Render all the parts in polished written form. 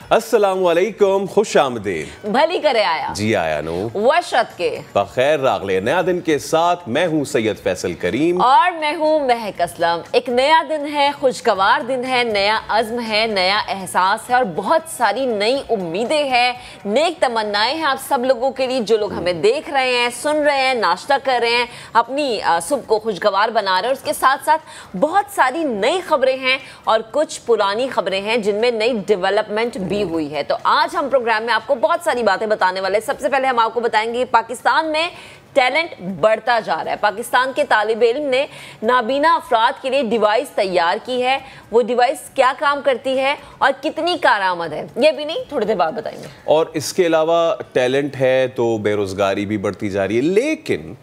अस्सलामुअलैकुम, खुश आमदीद। भली करे आया जी आया नो वशत के बखैर रागले। नया दिन के साथ मैं हूँ सैयद फैसल करीम और मैं हूँ महक असलम। एक नया दिन है, खुशगवार दिन है, नया अज़्म है, नया एहसास है और बहुत सारी नई उम्मीदें हैं, नेक तमन्नाएं हैं आप सब लोगों के लिए जो लोग हमें देख रहे हैं, सुन रहे हैं, नाश्ता कर रहे हैं, अपनी सुबह को खुशगवार बना रहे हैं। उसके साथ साथ बहुत सारी नई खबरें हैं और कुछ पुरानी खबरें हैं जिनमें नई डेवलपमेंट भी हुई है। तो आज हम प्रोग्राम में आपको बहुत सारी बातें बताने वाले हैं। सबसे पहले हम आपको बताएंगे पाकिस्तान में टैलेंट बढ़ता जा रहा है। पाकिस्तान के तालिब इल्म ने नाबीना अफराद के लिए डिवाइस तैयार की है। वो डिवाइस क्या काम करती है और कितनी कारआमद है, ये भी नहीं थोड़ी देर बाद बताएंगे। और इसके अलावा टैलेंट है तो बेरोजगारी भी बढ़ती जा रही है, लेकिन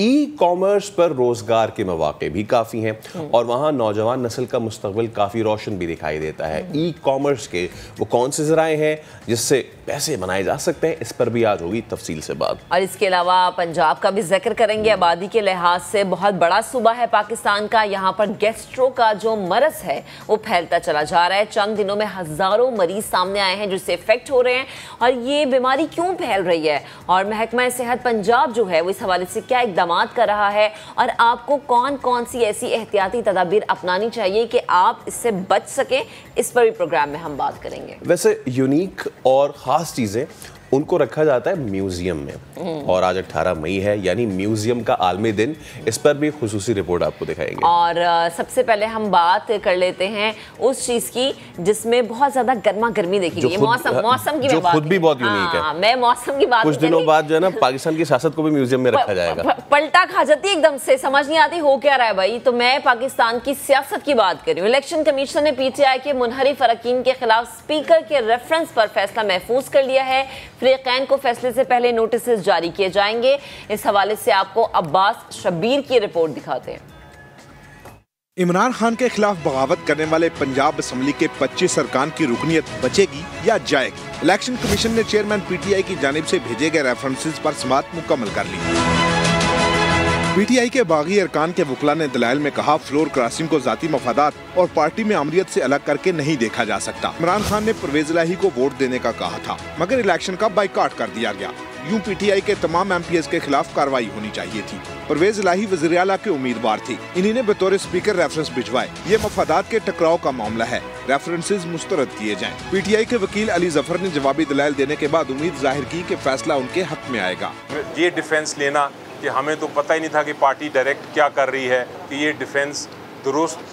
ई कॉमर्स पर रोजगार के मौके भी काफ़ी हैं और वहाँ नौजवान नस्ल का मुस्तकबिल काफ़ी रोशन भी दिखाई देता है। ई कॉमर्स के वो कौन से ज़राए हैं जिससे पैसे बनाए जा सकते हैं, इस पर भी आज होगी तफसील से बात। और इसके अलावा पंजाब का भी जिक्र करेंगे। आबादी के लिहाज से बहुत बड़ा सूबा है पाकिस्तान का। यहाँ पर गैस्ट्रो का जो मरज है वो फैलता चला जा रहा है। चंद दिनों में हज़ारों मरीज सामने आए हैं जिससे इफेक्ट हो रहे हैं। और ये बीमारी क्यों फैल रही है और महकमा सेहत पंजाब जो है वो इस हवाले से क्या इकदाम कर रहा है और आपको कौन कौन सी ऐसी एहतियाती तदाबीर अपनानी चाहिए कि आप इससे बच सकें, इस पर भी प्रोग्राम में हम बात करेंगे। वैसे यूनिक और ख़ास चीज़ें उनको रखा जाता है म्यूजियम में और आज 18 मई है यानी म्यूजियम का आलमी दिन। इस पर भी खुसूसी रिपोर्ट आपको दिखाएंगे। और सबसे पहले हम बात कर लेते हैं उस चीज की जिसमें बहुत ज्यादा गर्मा गर्मी देखी गई है। मौसम की जो खुद भी बहुत यूनिक है। मैं मौसम की बात कुछ दिनों बाद जो है ना पाकिस्तान की सियासत को भी म्यूजियम में रखा जाएगा। पलटा खा जाती है एकदम से, समझ नहीं आती हो क्या रहा है भाई। तो मैं पाकिस्तान की सियासत की बात कर रही हूँ। इलेक्शन कमीशन ने पीटीआई के मुनहरिफ अरकान के खिलाफ स्पीकर के रेफरेंस पर फैसला महफूज कर लिया है। फरीकैन को फैसले से पहले नोटिस जारी किए जाएंगे। इस हवाले से आपको अब्बास शब्बीर की रिपोर्ट दिखाते हैं। इमरान खान के खिलाफ बगावत करने वाले पंजाब असम्बली के 25 अरकान की रुकनीत बचेगी या जाएगी? इलेक्शन कमीशन ने चेयरमैन पीटीआई की जानिब से भेजे गए रेफरेंसेस पर समाअत मुकम्मल कर ली। पीटीआई के बागी अरकान के वकला ने दलाइल में कहा, फ्लोर क्रॉसिंग को जाती मफादात और पार्टी में आमरीत से अलग करके नहीं देखा जा सकता। इमरान खान ने परवेज इलाही को वोट देने का कहा था मगर इलेक्शन का बाइकआउट कर दिया गया। यूं पीटीआई के तमाम एमपीएस के खिलाफ कार्रवाई होनी चाहिए थी। परवेज इलाही वज़ीर आला के उम्मीदवार थे, इन्हीं ने बतौर स्पीकर रेफरेंस भिजवाए। ये मफादात के टकराव का मामला है, रेफरेंसेस मुस्तरद किए जाएं। पीटीआई के वकील अली जफर ने जवाबी दलाइल देने के बाद उम्मीद जाहिर की कि फैसला उनके हक में आएगा। ये डिफेंस लेना कि हमें तो पता ही नहीं था कि पार्टी डायरेक्ट क्या कर रही है, कि ये डिफेंस दुरुस्त,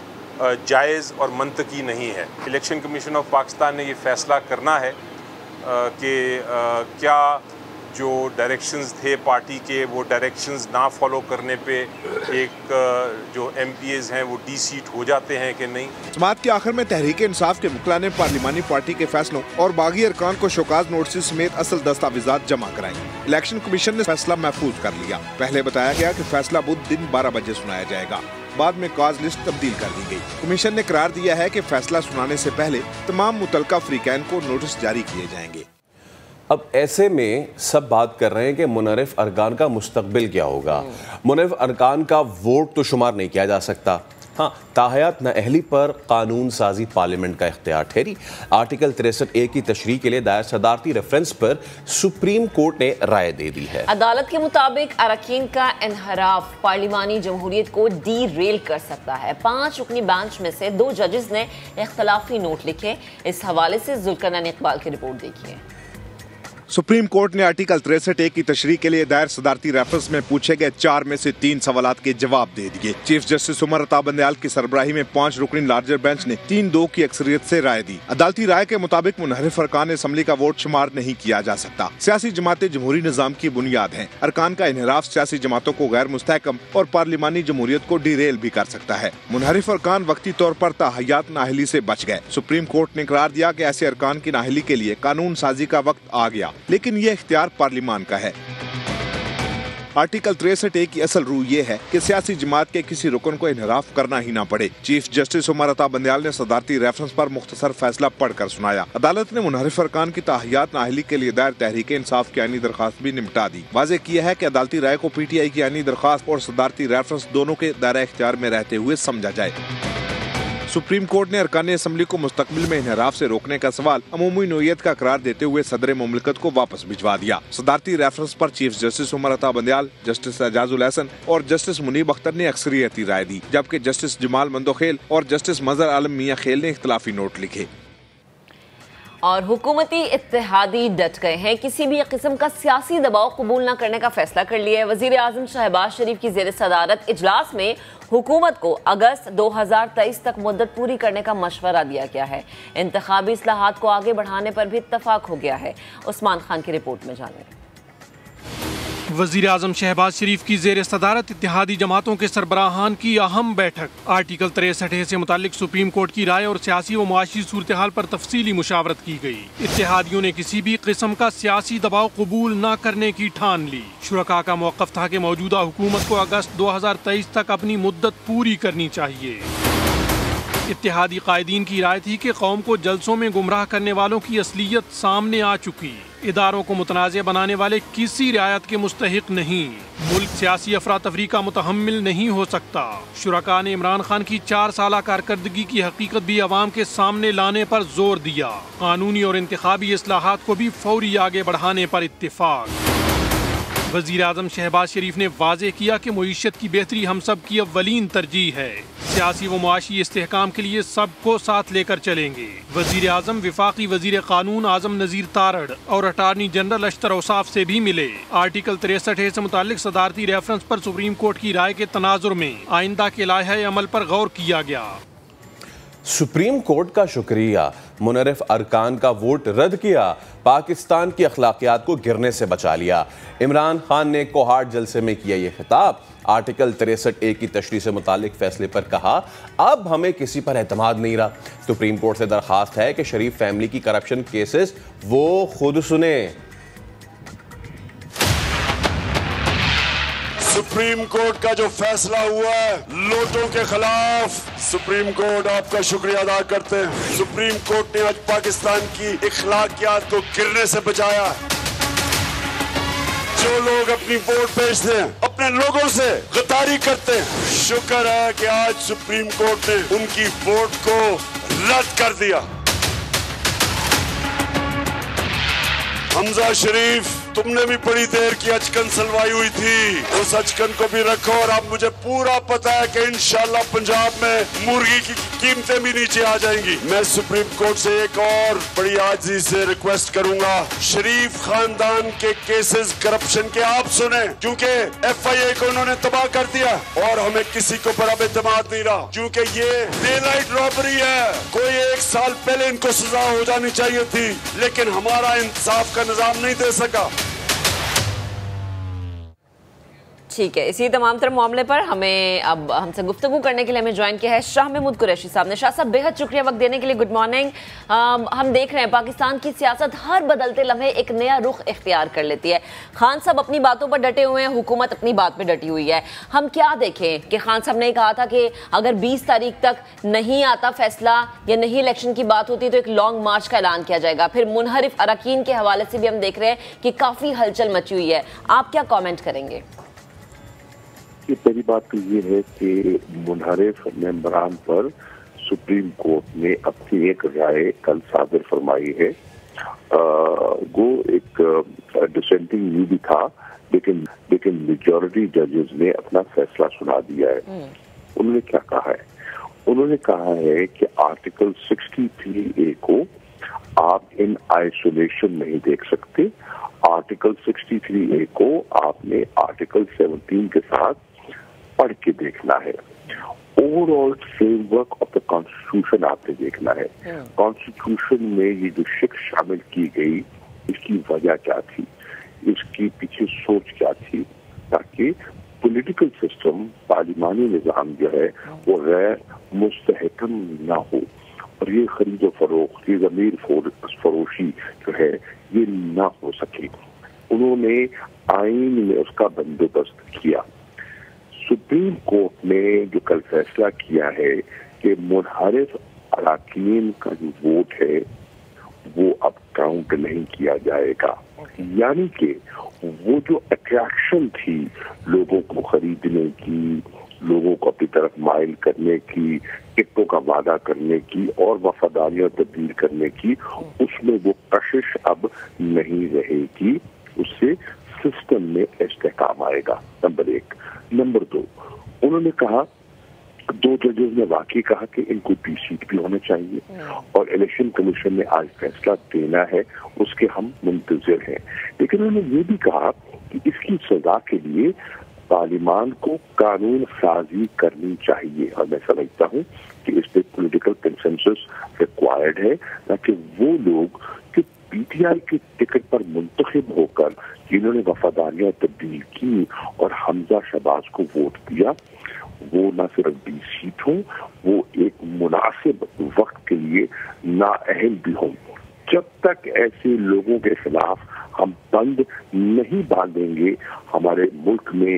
जायज़ और मंतकी नहीं है। इलेक्शन कमीशन ऑफ पाकिस्तान ने ये फैसला करना है कि क्या जो डायरेक्शंस थे पार्टी के वो डायरेक्शंस ना फॉलो करने पे एक जो एमपीएस हैं वो डी-सीट हो जाते हैं कि नहीं। समाअत के आखिर में तहरीक इंसाफ के वकला ने पार्लिमानी पार्टी के फैसलों और बागी अरकान को शोकाज नोटिस समेत असल दस्तावेजात जमा कराई। इलेक्शन कमीशन ने फैसला महफूज कर लिया। पहले बताया गया कि फैसला बुध दिन 12 बजे सुनाया जाएगा, बाद में कॉज लिस्ट तब्दील कर दी गई। कमीशन ने करार दिया है कि फैसला सुनाने से पहले तमाम मुतलका फ्रीकैन को नोटिस जारी किए जाएंगे। अब ऐसे में सब बात कर रहे हैं कि मुनहरिफ अरकान का मुस्तकबिल क्या होगा। मुनहरिफ अरकान का वोट तो शुमार नहीं किया जा सकता। हाँ, ताहयात नाअहली पर कानून साजी पार्लियामेंट का इख्तियार ठहरी। आर्टिकल 63A की तशरीह के लिए दायर सदारती रेफरेंस पर सुप्रीम कोर्ट ने राय दे दी है। अदालत के मुताबिक अरकान का इनहराफ पार्लिमानी जमहूरियत को डी रेल कर सकता है। 5 रुकनी बेंच में से 2 जजेस ने इख्तलाफी नोट लिखे। इस हवाले से जुल्करनैन इकबाल की रिपोर्ट देखिए। सुप्रीम कोर्ट ने आर्टिकल 63A की तशरीह के लिए दायर सदारती रेफरेंस में पूछे गए 4 में से 3 सवालात के जवाब दे दिए। चीफ जस्टिस उमर अता बंदयाल की सरबराही में 5 रुकनी लार्जर बेंच ने 3-2 की अक्सरियत से राय दी। अदालती राय के मुताबिक मुनहरिफ अरकान असम्बली का वोट शुमार नहीं किया जा सकता। सियासी जमातें जमहूरी निजाम की बुनियाद हैं। अरकान का इनहराफ सियासी जमातों को गैर मुस्तहकम और पार्लिमानी जमहूरियत को डीरेल भी कर सकता है। मुनहरिफ अरकान वक्ती तौर पर ताहयात नाअहली से बच गए। सुप्रीम कोर्ट ने करार दिया कि ऐसे अरकान की नाअहली के लिए कानून साजी का वक्त आ गया, लेकिन ये इख्तियार पार्लिमान का है। आर्टिकल 63A की असल रूह ये है कि सियासी जमात के किसी रुकन को इनहराफ करना ही ना पड़े। चीफ जस्टिस उमर अता बंदयाल ने सदारती रेफरेंस पर मुख्तसर फैसला पढ़कर सुनाया। अदालत ने मुनहरिफ अरकान की ताहयात नाअहली के लिए दायर तहरीक इंसाफ की आईनी दरखास्त भी निपटा दी। वाज़ेह किया है कि अदालती राय को पीटीआई की आईनी दरखास्त और सदारती रेफरेंस दोनों के दायरा इख्तियार में रहते हुए समझा जाए। सुप्रीम कोर्ट ने अरकान असेंबली को मुस्तकबिल में इनहराफ से रोकने का सवाल अमूमी नोयत का करार देते हुए सदर मुमलिकत को वापस भिजवा दिया। सदारती रेफरेंस पर chief justice Umar Ata Bandial, justice Ejazul Hasan और जस्टिस मुनीब अख्तर ने अक्सरियती राय दी, जबकि जस्टिस जमाल मंदोखेल और जस्टिस मजहर आलम मियां खेल ने इख्तलाफी नोट लिखे। और हुकूमती इत्तेहादी डट गए हैं, किसी भी किस्म का सियासी दबाव कबूल न करने का फैसला कर लिया है। वजीर आजम शहबाज शरीफ की ज़ेर सदारत इजलास में हुकूमत को अगस्त 2023 तक मुद्दत पूरी करने का मशवरा दिया गया है। इंतखाबी इस्लाहात को आगे बढ़ाने पर भी इत्तफाक हो गया है। उस्मान खान की रिपोर्ट में जानिए। वजीर आजम शहबाज शरीफ की जेर सदारत इत्तेहादी जमातों के सरबराहान की अहम बैठक। आर्टिकल 63 से मुतालिक सुप्रीम कोर्ट की राय और सियासी व मुआशी सूरत हाल पर तफसीली मुशावरत की गई। इत्तेहादियों ने किसी भी किस्म का सियासी दबाव कबूल न करने की ठान ली। शुरका का मौक़िफ़ था कि मौजूदा हुकूमत को अगस्त 2023 तक अपनी मुद्दत पूरी करनी चाहिए। इत्तेहादी कायदीन की राय थी कि कौम को जलसों में गुमराह करने वालों की असलियत सामने आ चुकी। इदारों को मुतनाज़ बनाने वाले किसी रियायत के मुस्तहिक नहीं। मुल्क सियासी अफरा तफरी का मुतहम्मिल नहीं हो सकता। शुरका ने इमरान खान की 4 साला कारकर्दगी की हकीकत भी अवाम के सामने लाने पर जोर दिया। कानूनी और इंतखाबी इस्लाहात को भी फौरी आगे बढ़ाने पर इत्तिफाक। वज़ीर आज़म शहबाज शरीफ ने वाज़ेह किया कि मईशत की बेहतरी हम सब की अव्वलीन तरजीह है। सियासी व मुआशी इस्तेहकाम के लिए सबको साथ लेकर चलेंगे। वज़ीर आज़म विफाकी वज़ीर कानून आज़म नज़ीर तारड़ और अटारनी जनरल अशतर औसाफ से भी मिले। आर्टिकल 63 से मुतालिक सदारती रेफरेंस पर सुप्रीम कोर्ट की राय के तनाजुर में आइंदा के लायहे अमल पर गौर किया गया। सुप्रीम कोर्ट का शुक्रिया, मुनर्रिफ अरकान का वोट रद्द किया, पाकिस्तान की अखलाकियात को गिरने से बचा लिया। इमरान खान ने कोहाट जलसे में किया ये खिताब। आर्टिकल 63A की तशरीह से मुतालिक फैसले पर कहा, अब हमें किसी पर एतमाद नहीं रहा। सुप्रीम कोर्ट से दरखास्त है कि शरीफ फैमिली की करप्शन केसेस वो खुद सुने। सुप्रीम कोर्ट का जो फैसला हुआ है लोटों के खिलाफ, सुप्रीम कोर्ट आपका शुक्रिया अदा करते हैं। सुप्रीम कोर्ट ने आज पाकिस्तान की इखलाकियात को गिरने से बचाया। जो लोग अपनी वोट बेचते हैं, अपने लोगों से गद्दारी करते हैं, शुक्र है कि आज सुप्रीम कोर्ट ने उनकी वोट को रद्द कर दिया। हमजा शरीफ, तुमने भी बड़ी देर की अचकन सलवाई हुई थी, उस अचकन को भी रखो। और अब मुझे पूरा पता है कि इंशाल्लाह पंजाब में मुर्गी की कीमतें भी नीचे आ जाएंगी। मैं सुप्रीम कोर्ट से एक और बड़ी आजिज़ी से रिक्वेस्ट करूंगा, शरीफ खानदान के केसेस करप्शन के आप सुने, क्योंकि FIA को उन्होंने तबाह कर दिया और हमें किसी को पर अब एतमाद नहीं रहा, क्योंकि ये डे नाइट रॉबरी है। कोई 1 साल पहले इनको सजा हो जानी चाहिए थी, लेकिन हमारा इंसाफ का निजाम नहीं दे सका। ठीक है, इसी तमाम तरह मामले पर हमें अब हमसे गुफ्तगू करने के लिए हमें ज्वाइन किया है शाह महमूद कुरैशी साहब ने। शाह साहब, बेहद शुक्रिया वक्त देने के लिए। Good morning. हम देख रहे हैं पाकिस्तान की सियासत हर बदलते लम्हे एक नया रुख इख्तियार कर लेती है। खान साहब अपनी बातों पर डटे हुए हैं, हुकूमत अपनी बात पर डटी हुई है। हम क्या देखें कि खान साहब ने कहा था कि अगर 20 तारीख तक नहीं आता फैसला या नहीं इलेक्शन की बात होती तो एक लॉन्ग मार्च का ऐलान किया जाएगा। फिर मुनहरिफ अरकान के हवाले से भी हम देख रहे हैं कि काफ़ी हलचल मची हुई है। आप क्या कॉमेंट करेंगे? पहली बात तो ये है कि मुनहरिफ मेंबरान पर सुप्रीम कोर्ट ने अपनी एक राय कल साबिर फरमाई है। वो एक डिसेंटिंग व्यू भी था, लेकिन मेजॉरिटी जजेस ने अपना फैसला सुना दिया है। उन्होंने क्या कहा है? उन्होंने कहा है कि आर्टिकल 63A को आप इन आइसोलेशन नहीं देख सकते। आर्टिकल 63A को आपने आर्टिकल 17 के साथ पढ़ के देखना है। Overall framework of the constitution आपने देखना है। कॉन्स्टिट्यूशन में ये जो शिक्ष शामिल की गई, इसकी वजह क्या थी, इसकी पीछे सोच क्या थी, ताकि पॉलिटिकल सिस्टम, पार्लिमानी निज़ाम जो है वो गैर मुस्तहकम ना हो और ये खरीद फरोख्त, ये ज़मीर फरोशी जो है ये ना हो सके। उन्होंने आईन में उसका बंदोबस्त किया। सुप्रीम कोर्ट ने जो कल फैसला किया है कि मुनहरिफ अरकान का जो वोट है वो अब काउंट नहीं किया जाएगा, यानी कि वो जो अट्रैक्शन थी लोगों को खरीदने की, लोगों को अपनी तरफ माइल करने की, टिकटों का वादा करने की और वफादारियां तब्दील करने की, उसमें वो कशिश अब नहीं रहेगी। उससे सिस्टम में इस्तेहकाम आएगा, नंबर 1। नंबर 2, उन्होंने कहा, 2 जजेस ने वाकई कहा कि इनको 20 सीट भी होने चाहिए और इलेक्शन कमीशन ने आज फैसला देना है, उसके हम मुंतजिर हैं। लेकिन उन्होंने ये भी कहा कि इसकी सजा के लिए पार्लियामान को कानून साजी करनी चाहिए, और मैं समझता हूँ कि इस पे पॉलिटिकल कंसेंसस रिक्वायर्ड है, ताकि वो लोग कि पीटीआई के टिकट पर मुंतखब होकर जिन्होंने वफादारियां तब्दील की और हमजा शहबाज को वोट दिया, वो न सिर्फ 20 सीट हों, वो एक मुनासिब वक्त के लिए नाअहल भी हों। जब तक ऐसे लोगों के खिलाफ हम बंद नहीं बांधेंगे, हमारे मुल्क में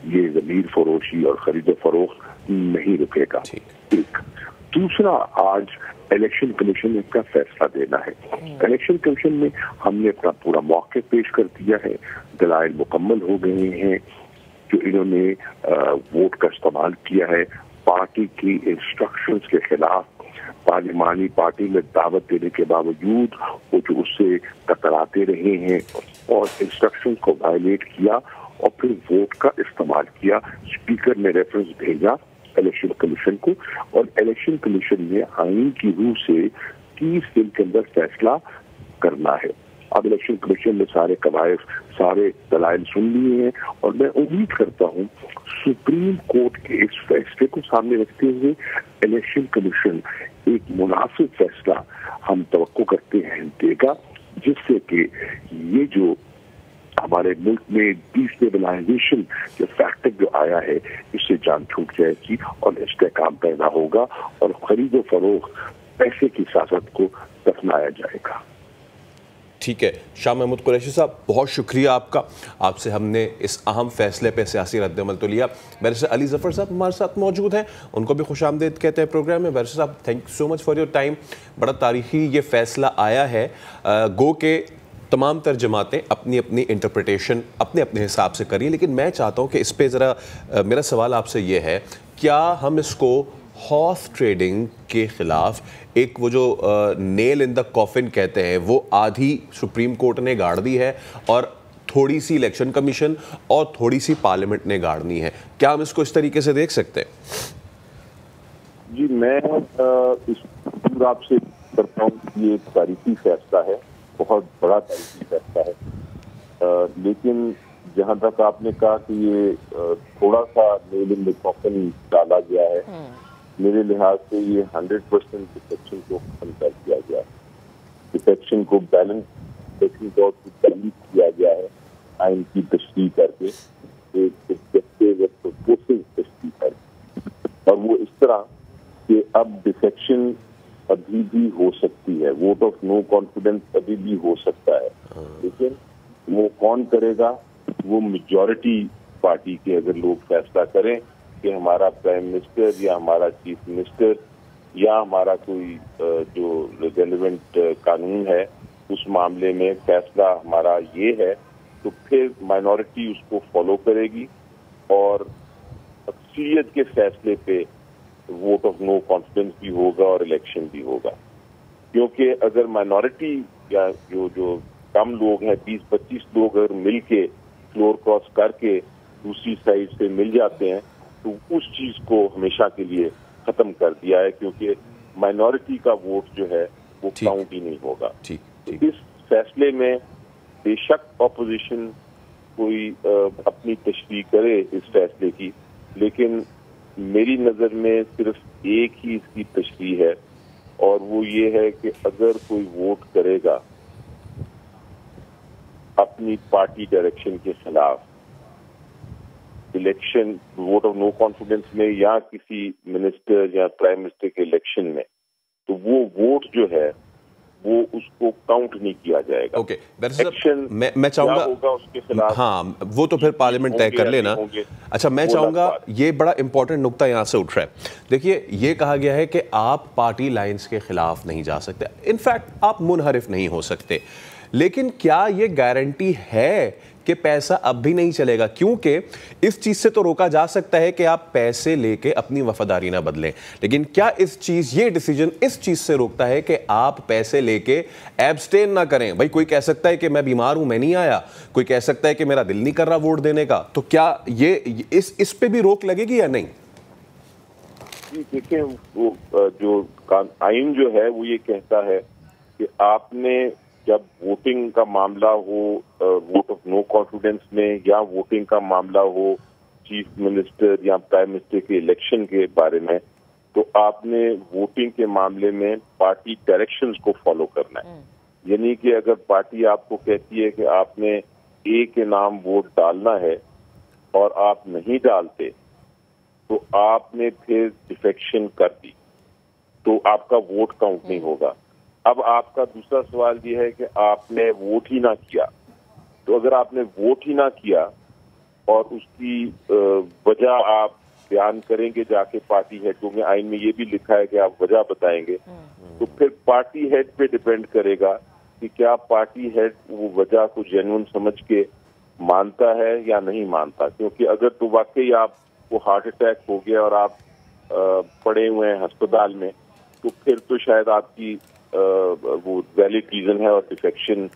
ये ज़मीर फरोशी और खरीद फरोख्त नहीं रुकेगा। एक। दूसरा, आज इलेक्शन कमीशन ने का फैसला देना है। इलेक्शन कमीशन में हमने अपना पूरा मौका पेश कर दिया है, दलाइल मुकम्मल हो गए हैं, जो इन्होंने वोट का इस्तेमाल किया है पार्टी की इंस्ट्रक्शंस के खिलाफ, पार्लिमानी पार्टी में दावत देने के बावजूद वो जो उससे कतराते रहे हैं और इंस्ट्रक्शंस को वायलेट किया और फिर वोट का इस्तेमाल किया। स्पीकर ने रेफरेंस भेजा इलेक्शन कमीशन को और इलेक्शन कमीशन ने आईन की रूह से 30 दिन के अंदर फैसला करना है। अब इलेक्शन कमीशन ने सारे कवायद, सारे दलाइल सुन लिए हैं और मैं उम्मीद करता हूं सुप्रीम कोर्ट के इस फैसले को सामने रखते हुए इलेक्शन कमीशन एक मुनासिब फैसला हम तवक्को करते हैं देगा, जिससे कि ये जो हमारे मुल्क में डिस्टेबलाइजेशन के फैक्टर जो आया है, इससे जान छूट जाएगी और इस्तेहकाम पैदा होगा और खरीदो फरोख्त पैसे की सियासत को दफनाया जाएगा। ठीक है, शाह महमूद कुरैशी साहब, बहुत शुक्रिया आपका। आपसे हमने इस अहम फैसले पे सियासी रद्दअमल तो लिया। बैरिस्टर अली ज़फ़र साहब हमारे साथ मौजूद हैं, उनको भी खुशामदीद कहते हैं प्रोग्राम में। बैरिस्टर साहब, thank you so much for your time. बड़ा तारीखी ये फैसला आया है, गो के तमाम तर जमातें अपनी अपनी इंटरप्रिटेशन अपने अपने हिसाब से करिए, लेकिन मैं चाहता हूँ कि इस पर ज़रा मेरा सवाल आपसे ये है, क्या हम इसको हॉर्स ट्रेडिंग के खिलाफ एक वो जो नेल इन द कॉफिन कहते हैं, वो आधी सुप्रीम कोर्ट ने गाड़ दी है और थोड़ी सी इलेक्शन कमीशन और थोड़ी सी पार्लियामेंट ने गाड़नी है, क्या हम इसको इस तरीके से देख सकते हैं? जी, मैं इस पूरा आपसे करता हूँ कि ये एक तारीखी फैसला है, बहुत बड़ा तारीखी फैसला है, लेकिन जहाँ तक आपने कहा कि ये थोड़ा सा नेल इन द कॉफिन डाला गया है, मेरे लिहाज से ये 100% डिफेक्शन को खत्म कर दिया गया है। डिफेक्शन को बैलेंस किया गया है आइन की तशरीह करके, एक तशरीह करके, और वो इस तरह कि अब डिफेक्शन अभी भी हो सकती है, वोट ऑफ नो कॉन्फिडेंस अभी भी हो सकता है, लेकिन वो कौन करेगा? वो मेजॉरिटी पार्टी के अगर लोग फैसला करें कि हमारा प्राइम मिनिस्टर या हमारा चीफ मिनिस्टर या हमारा कोई जो रेलेवेंट कानून है उस मामले में फैसला हमारा ये है, तो फिर माइनॉरिटी उसको फॉलो करेगी और अक्सरियत के फैसले पे वोट ऑफ नो कॉन्फिडेंस भी होगा और इलेक्शन भी होगा। क्योंकि अगर माइनॉरिटी या जो कम लोग हैं, 20-25 लोग अगर मिल के फ्लोर क्रॉस करके दूसरी साइड से मिल जाते हैं, तो उस चीज को हमेशा के लिए खत्म कर दिया है, क्योंकि माइनॉरिटी का वोट जो है वो काउंट ही नहीं होगा। तो इस फैसले में बेशक ऑपोजिशन कोई अपनी तशरीह करे इस फैसले की, लेकिन मेरी नजर में सिर्फ एक ही इसकी तशरीह है और वो ये है कि अगर कोई वोट करेगा अपनी पार्टी डायरेक्शन के खिलाफ election, vote of no confidence में या किसी मिनिस्टर या प्राइम मिनिस्टर के इलेक्शन में, तो वो वोट जो है वो उसको काउंट नहीं किया जाएगा। ओके, मैं चाहूंगा उसके खिलाफ, हाँ वो तो फिर पार्लियामेंट तय कर लेना। अच्छा, मैं चाहूंगा, ये बड़ा इंपॉर्टेंट नुक्ता यहाँ से उठ रहा है। देखिए, ये कहा गया है कि आप पार्टी लाइंस के खिलाफ नहीं जा सकते, इनफैक्ट आप मुनहरिफ नहीं हो सकते, लेकिन क्या ये गारंटी है कि पैसा अब भी नहीं चलेगा, क्योंकि इस चीज से तो रोका जा सकता है कि आप पैसे लेके अपनी वफादारी ना बदलें, लेकिन क्या ये डिसीजन इस चीज से रोकता है कि आप पैसे लेके एब्सटेन ना करें? भाई कोई कह सकता है कि मैं बीमार हूं, मैं नहीं आया, कोई कह सकता है कि मेरा दिल नहीं कर रहा वोट देने का, तो क्या ये इस पे भी रोक लगेगी या नहीं? देखिए, वो जो आइन जो है वो ये कहता है कि आपने जब वोटिंग का मामला हो, वोट ऑफ नो कॉन्फिडेंस में, या वोटिंग का मामला हो चीफ मिनिस्टर या प्राइम मिनिस्टर के इलेक्शन के बारे में, तो आपने वोटिंग के मामले में पार्टी डायरेक्शंस को फॉलो करना है। यानी कि अगर पार्टी आपको कहती है कि आपने ए के नाम वोट डालना है और आप नहीं डालते, तो आपने फिर डिफेक्शन कर दी, तो आपका वोट काउंट नहीं होगा। अब आपका दूसरा सवाल ये है कि आपने वोट ही ना किया, तो अगर आपने वोट ही ना किया और उसकी वजह आप बयान करेंगे जाके पार्टी हेड को, आइन में ये भी लिखा है कि आप वजह बताएंगे, तो फिर पार्टी हेड पे डिपेंड करेगा कि क्या पार्टी हेड वो वजह को जेन्युइन समझ के मानता है या नहीं मानता। क्योंकि अगर तो वाकई आपको हार्ट अटैक हो गया और आप पड़े हुए हैं अस्पताल में, तो फिर तो शायद आपकी वो वैलिड रीजन है और डिफेक्शन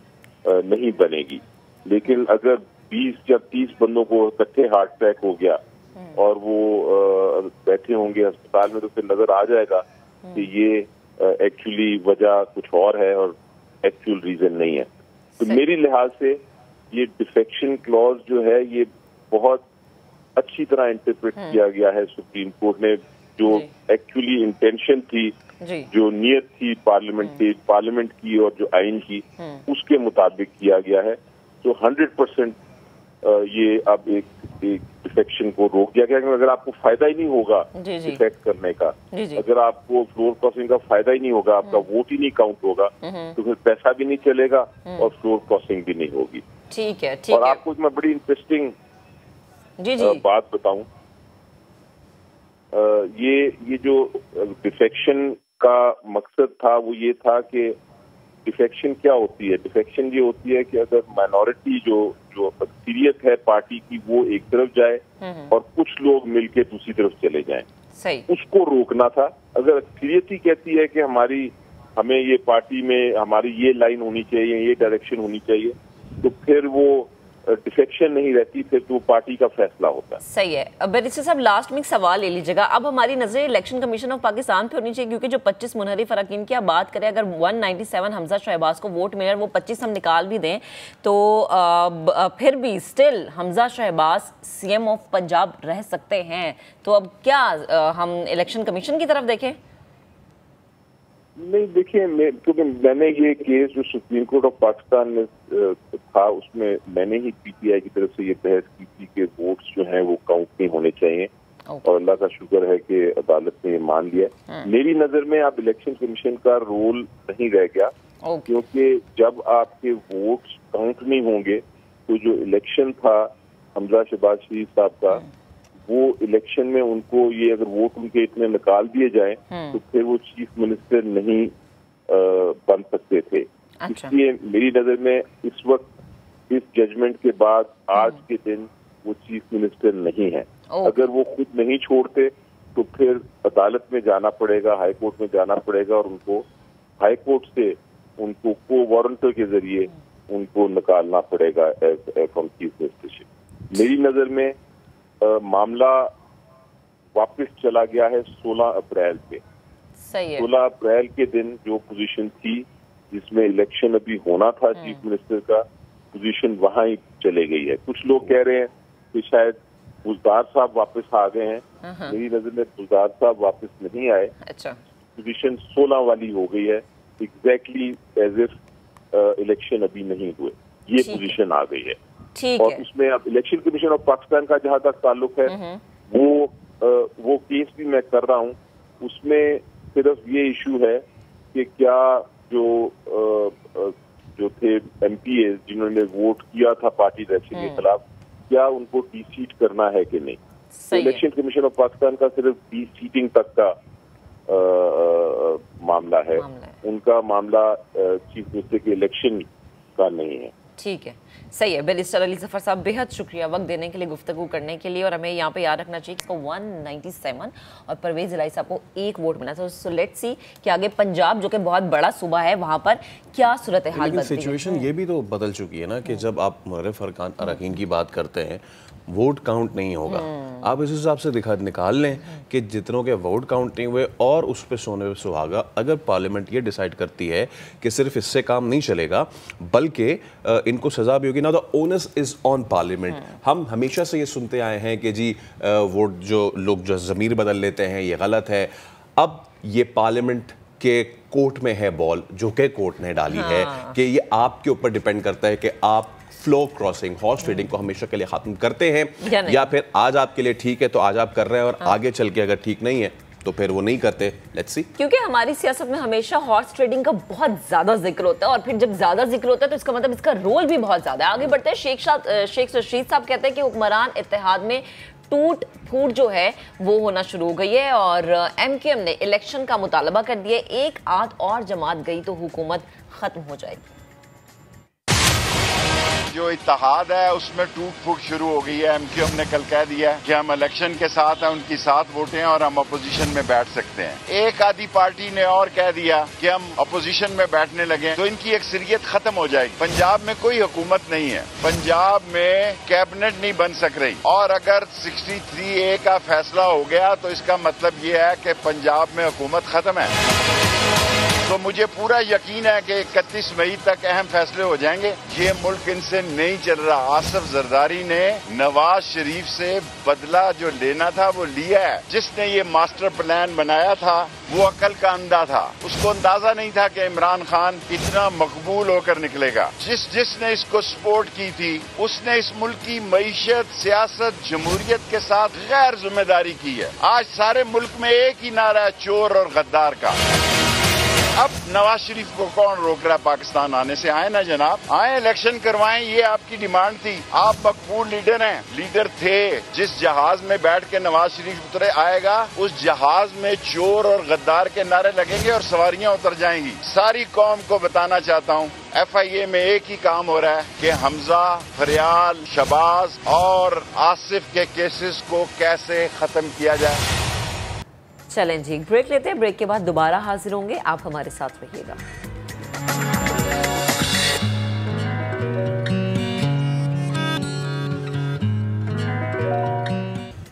नहीं बनेगी। लेकिन अगर 20 या 30 बंदों को इकट्ठे हार्ट अटैक हो गया और वो बैठे होंगे अस्पताल में, तो फिर नजर आ जाएगा कि ये एक्चुअली वजह कुछ और है और एक्चुअल रीजन नहीं है। तो मेरी लिहाज से ये डिफेक्शन क्लॉज जो है ये बहुत अच्छी तरह इंटरप्रेट किया गया है सुप्रीम कोर्ट ने। जो एक्चुअली इंटेंशन थी, जो नियत थी पार्लियामेंट की और जो आइन की, उसके मुताबिक किया गया है। तो 100% ये अब एक डिफेक्शन को रोक दिया गया। अगर आपको फायदा ही नहीं होगा डिफेक्ट करने का, अगर आपको फ्लोर क्रॉसिंग का फायदा ही नहीं होगा, आपका वोट ही नहीं काउंट होगा, तो फिर पैसा भी नहीं चलेगा और फ्लोर क्रॉसिंग भी नहीं होगी। ठीक है, और आपको मैं बड़ी इंटरेस्टिंग बात बताऊं, ये जो डिफेक्शन का मकसद था वो ये था कि डिफेक्शन क्या होती है। डिफेक्शन ये होती है कि अगर माइनॉरिटी जो अक्सरियत है पार्टी की वो एक तरफ जाए और कुछ लोग मिलके दूसरी तरफ चले जाएं, सही, उसको रोकना था। अगर अक्सरियत ही कहती है कि हमें ये पार्टी में हमारी ये लाइन होनी चाहिए, ये डायरेक्शन होनी चाहिए, तो फिर वो डिफेक्शन नहीं रहती, फिर तो पार्टी का फैसला होता है। सही है। बैरिस्टर साहब, लास्ट में एक सवाल ले लीजिएगा। अब हमारी नजर इलेक्शन कमीशन ऑफ पाकिस्तान पे होनी चाहिए, क्योंकि जो 25 मुनहरिफ अरकान की आप बात करें, अगर 197 हमजा शहबाज को वोट मिले, वो 25 हम निकाल भी दें, तो फिर भी still Hamza Shahbaz CM of Punjab रह सकते हैं। तो अब क्या हम इलेक्शन कमीशन की तरफ देखें? नहीं, देखिए, क्योंकि मैंने ये केस जो सुप्रीम कोर्ट ऑफ पाकिस्तान में था, उसमें मैंने ही पीटीआई की तरफ से ये बहस की थी कि वोट्स जो हैं वो काउंट नहीं होने चाहिए, और अल्लाह का शुक्र है कि अदालत ने ये मान लिया। मेरी नजर में अब इलेक्शन कमीशन का रोल नहीं रह गया, क्योंकि जब आपके वोट्स काउंट नहीं होंगे, तो जो इलेक्शन था हमजा शहबाज शरीफ साहब का, वो इलेक्शन में उनको ये अगर वोट उनके इतने निकाल दिए जाए, तो फिर वो चीफ मिनिस्टर नहीं बन सकते थे। अच्छा। इसलिए मेरी नजर में इस वक्त इस जजमेंट के बाद आज के दिन वो चीफ मिनिस्टर नहीं है। अगर वो खुद नहीं छोड़ते तो फिर अदालत में जाना पड़ेगा, हाई कोर्ट में जाना पड़ेगा, और उनको हाई कोर्ट से उनको को वारंटर के जरिए उनको निकालना पड़ेगा फ्रॉम चीफ मिनिस्टरशिप। मेरी नजर में मामला वापस चला गया है 16 अप्रैल पे। सही है। 16 अप्रैल के दिन जो पोजीशन थी जिसमें इलेक्शन अभी होना था चीफ मिनिस्टर का, पोजीशन वहां ही चले गई है। कुछ लोग कह रहे हैं कि शायद बुजदार साहब वापस आ गए हैं। मेरी नजर में बुजदार साहब वापस नहीं आए। अच्छा। पोजीशन 16 वाली हो गई है, एग्जैक्टली एज इफ इलेक्शन अभी नहीं हुए, ये पोजीशन आ गई है। और उसमें अब इलेक्शन कमीशन ऑफ पाकिस्तान का जहां तक ताल्लुक है, वो केस भी मैं कर रहा हूं। उसमें सिर्फ ये इशू है कि क्या जो थे एमपीए जिन्होंने वोट किया था पार्टी डायरेक्शन के खिलाफ, क्या उनको डीसीट करना है कि नहीं। तो इलेक्शन कमीशन ऑफ पाकिस्तान का सिर्फ डीसीटिंग तक का मामला है, उनका मामला चीफ मिनिस्टर के इलेक्शन का नहीं है। ठीक है, सही है। बैरिस्टर अली ज़फ़र साहब, बेहद शुक्रिया वक्त देने के लिए, गुफ्तगू करने के लिए। और हमें यहाँ पे याद रखना चाहिए कि 197 और परवेज़ इलाही साहब को 1 वोट मिला था। सो लेट्स सी कि आगे पंजाब जो कि बहुत बड़ा सूबा है वहाँ पर क्या सूरत हाल बनती है। सिचुएशन ये भी तो बदल चुकी है ना कि जब आप मुनर्रिफ अरकान की बात करते हैं, वोट काउंट नहीं होगा। आप इस हिसाब से निकाल लें कि जितनों के वोट काउंट नहीं हुए और उस पर सोने पे सुहागा। अगर पार्लियामेंट ये डिसाइड करती है कि सिर्फ इससे काम नहीं चलेगा बल्कि इनको सजा भी होगी ना, the onus is on parliament. हम हमेशा से ये सुनते आए हैं कि जी वोट जो लोग जो ज़मीर बदल लेते हैं ये गलत है। अब ये पार्लियामेंट के कोर्ट में है बॉल, जो कि कोर्ट ने डाली है कि ये आपके ऊपर डिपेंड करता है कि आप फ्लो क्रॉसिंग, हॉर्स ट्रेडिंग को हमेशा के लिए खत्म करते हैं या फिर आज आपके लिए ठीक है तो आज आप कर रहे हैं और आगे चल के अगर ठीक नहीं है तो फिर वो नहीं करते। Let's see. क्योंकि हमारी सियासत में हमेशा हॉर्स ट्रेडिंग का बहुत ज्यादा जिक्र होता है और फिर जब ज्यादा जिक्र होता है तो इसका मतलब इसका रोल भी बहुत ज्यादा है। आगे बढ़ते हैं। शेख रशीद साहब कहते हैं कि हुक्मरान इत्तेहाद में टूट फूट जो है वो होना शुरू हो गई है और MKM ने इलेक्शन का मुतालबा कर दिया। एक आध और जमात गई तो हुकूमत खत्म हो जाएगी। जो इत्तेहाद है उसमें टूट फूट शुरू हो गई है। MKM ने कल कह दिया कि हम इलेक्शन के साथ हैं, उनकी साथ वोटें और हम अपोजिशन में बैठ सकते हैं। एक आधी पार्टी ने और कह दिया कि हम अपोजिशन में बैठने लगे तो इनकी अक्सरियत खत्म हो जाएगी। पंजाब में कोई हुकूमत नहीं है, पंजाब में कैबिनेट नहीं बन सक रही और अगर 63A का फैसला हो गया तो इसका मतलब ये है कि पंजाब में हुकूमत खत्म है। तो मुझे पूरा यकीन है कि 31 मई तक अहम फैसले हो जाएंगे। ये मुल्क इनसे नहीं चल रहा। आसिफ जरदारी ने नवाज शरीफ से बदला जो लेना था वो लिया है। जिसने ये मास्टर प्लान बनाया था वो अकल का अंधा था, उसको अंदाजा नहीं था कि इमरान खान इतना मकबूल होकर निकलेगा। जिसने इसको सपोर्ट की थी उसने इस मुल्क की मईशत, सियासत, जमहूरियत के साथ गैर जिम्मेदारी की है। आज सारे मुल्क में एक ही नारा है, चोर और गद्दार का। अब नवाज शरीफ को कौन रोक रहा है पाकिस्तान आने से? आए ना जनाब, आए इलेक्शन करवाएं, ये आपकी डिमांड थी। आप मकबूल लीडर हैं, लीडर थे। जिस जहाज में बैठ के नवाज शरीफ उतरे आएगा उस जहाज में चोर और गद्दार के नारे लगेंगे और सवारियां उतर जाएंगी। सारी कौम को बताना चाहता हूँ FIA में एक ही काम हो रहा है कि हमजा, फरियाल, शबाज और आसिफ के केसेस को कैसे खत्म किया जाए। चलें जी, ब्रेक लेते हैं। ब्रेक के बाद दोबारा हाजिर होंगे, आप हमारे साथ रहिएगा।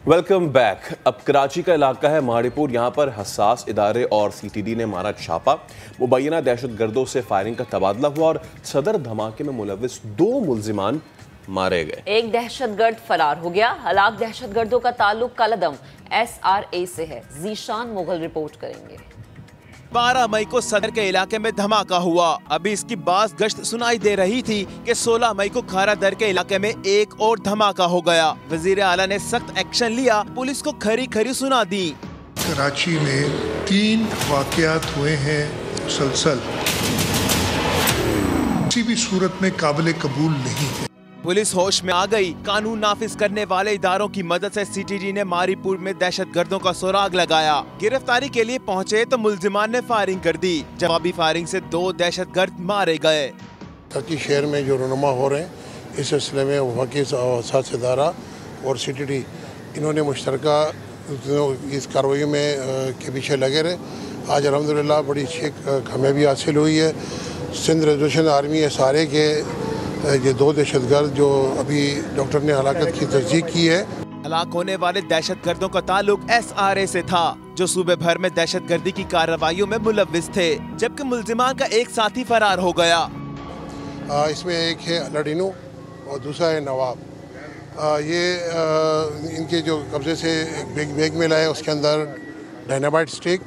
Welcome back. अब कराची का इलाका है माड़ीपुर। यहाँ पर हसास इदारे और CTD ने मारा छापा। मुबैना दहशतगर्दों से फायरिंग का तबादला हुआ और सदर धमाके में मुलविस 2 मुल्जिमान मारे गए। एक दहशतगर्द फरार हो गया। हलाक दहशतगर्दों का ताल्लुक कालादम SRA से है। जीशान मुगल रिपोर्ट करेंगे। 12 मई को सदर के इलाके में धमाका हुआ। अभी इसकी बास गश्त सुनाई दे रही थी कि 16 मई को खारा दर के इलाके में एक और धमाका हो गया। वजीर आला ने सख्त एक्शन लिया, पुलिस को खरी खरी सुना दी। कराची में 3 वाकयात हुए हैं मुसलसल, किसी भी सूरत में काबिल कबूल नहीं है। पुलिस होश में आ गई। कानून नाफिज करने वाले इदारों की मदद से CTD ने मारीपुर में दहशतगर्दों का सुराग लगाया। गिरफ्तारी के लिए पहुंचे तो मुल्जिमान ने फायरिंग कर दी। जवाबी फायरिंग से 2 दहशतगर्द मारे गए। कराची शहर में जो रनुमा हो रहे हैं इस सिलसिले में वफाकी साथ इदारा और CTD इन्होंने मुश्तरका इस कार्रवाई में के पीछे लगे रहे। आज अल्हम्दुलिल्लाह बड़ी अच्छी कामयाबी हासिल हुई है। सिंध रेजोल्यूशन आर्मी SRA के ये 2 दहशतगर्द जो अभी डॉक्टर ने हलाकत की तस्दीक की है। हलाक होने वाले दहशतगर्दों का ताल्लुक SRA से था जो सूबे भर में दहशतगर्दी की कार्रवाइयों में मुलविस थे, जबकि मुल्जिमान का एक साथी फरार हो गया। इसमें एक है लड़ीनू और दूसरा है नवाब। ये इनके जो कब्जे से बैग मिला है उसके अंदर डायनामाइट स्टिक,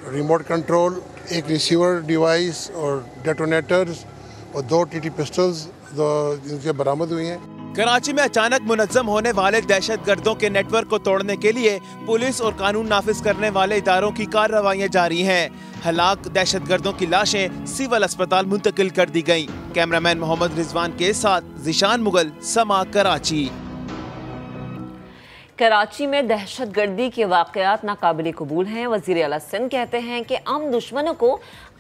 रिमोट कंट्रोल, एक रिसीवर डिवाइस और डेटोनेटर्स और 2 TT पिस्टल्स जिनसे बरामद हुई हैं। कराची में अचानक मुनज्जम होने वाले दहशतगर्दों के नेटवर्क को तोड़ने के लिए पुलिस और कानून नाफिज करने वाले इदारों की कार्रवाइयां जारी हैं। हलाक दहशतगर्दों की लाशें सिविल अस्पताल मुंतकिल कर दी गयी। कैमरामैन मोहम्मद रिजवान के साथ जीशान मुगल, समा, कराची। कराची में दहशतगर्दी के वाक़यात नाकाबिले कबूल हैं। वज़ीर आला सिंध कहते हैं कि हम दुश्मनों को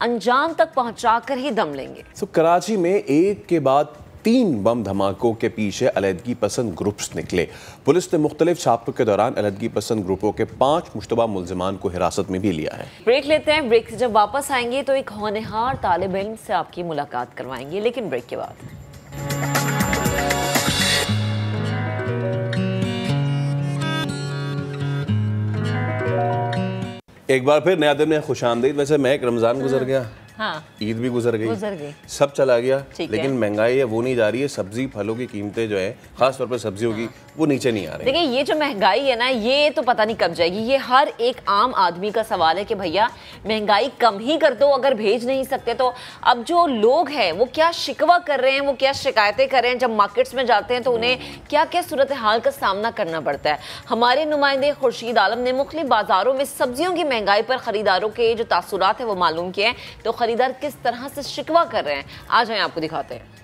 अंजाम तक पहुंचा कर ही दम लेंगे। कराची में एक के बाद 3 बम धमाकों के पीछे अलहदगी पसंद ग्रुप्स निकले। पुलिस ने मुख्तलिफ छापों के दौरान अलहदगी पसंद ग्रुपों के 5 मुश्तबा मुलजिमान को हिरासत में भी लिया है। ब्रेक लेते हैं। ब्रेक से जब वापस आएंगे तो एक होनहार तालिब इल्म से आपकी मुलाकात करवाएंगे, लेकिन ब्रेक के बाद। एक बार फिर नया दिन में खुशामदीद। वैसे महक, रमजान गुजर गया, हाँ, ईद भी गुजर गई, सब चला गया, लेकिन महंगाई है वो नहीं जा रही है। सब्जी फलों की कीमतें जो है, खास तौर पर सब्जियों की, वो नीचे नहीं आ रही। देखिए, ये जो महंगाई है ना, ये तो पता नहीं कब जाएगी। ये हर एक आम आदमी का सवाल है कि भैया महंगाई कम ही कर दो, अगर भेज नहीं सकते तो। अब जो लोग हैं वो क्या शिकवा कर रहे हैं, वो क्या शिकायतें कर रहे हैं, जब मार्केट्स में जाते हैं तो उन्हें क्या क्या सूरत हाल का सामना करना पड़ता है। हमारे नुमाइंदे खुर्शीद आलम ने मुख्तलिफ बाजारों में सब्जियों की महंगाई पर खरीदारों के जो तासुरात है वो मालूम किए हैं। तो खरीदार किस तरह से शिकवा कर रहे हैं, आज हम आपको दिखाते हैं।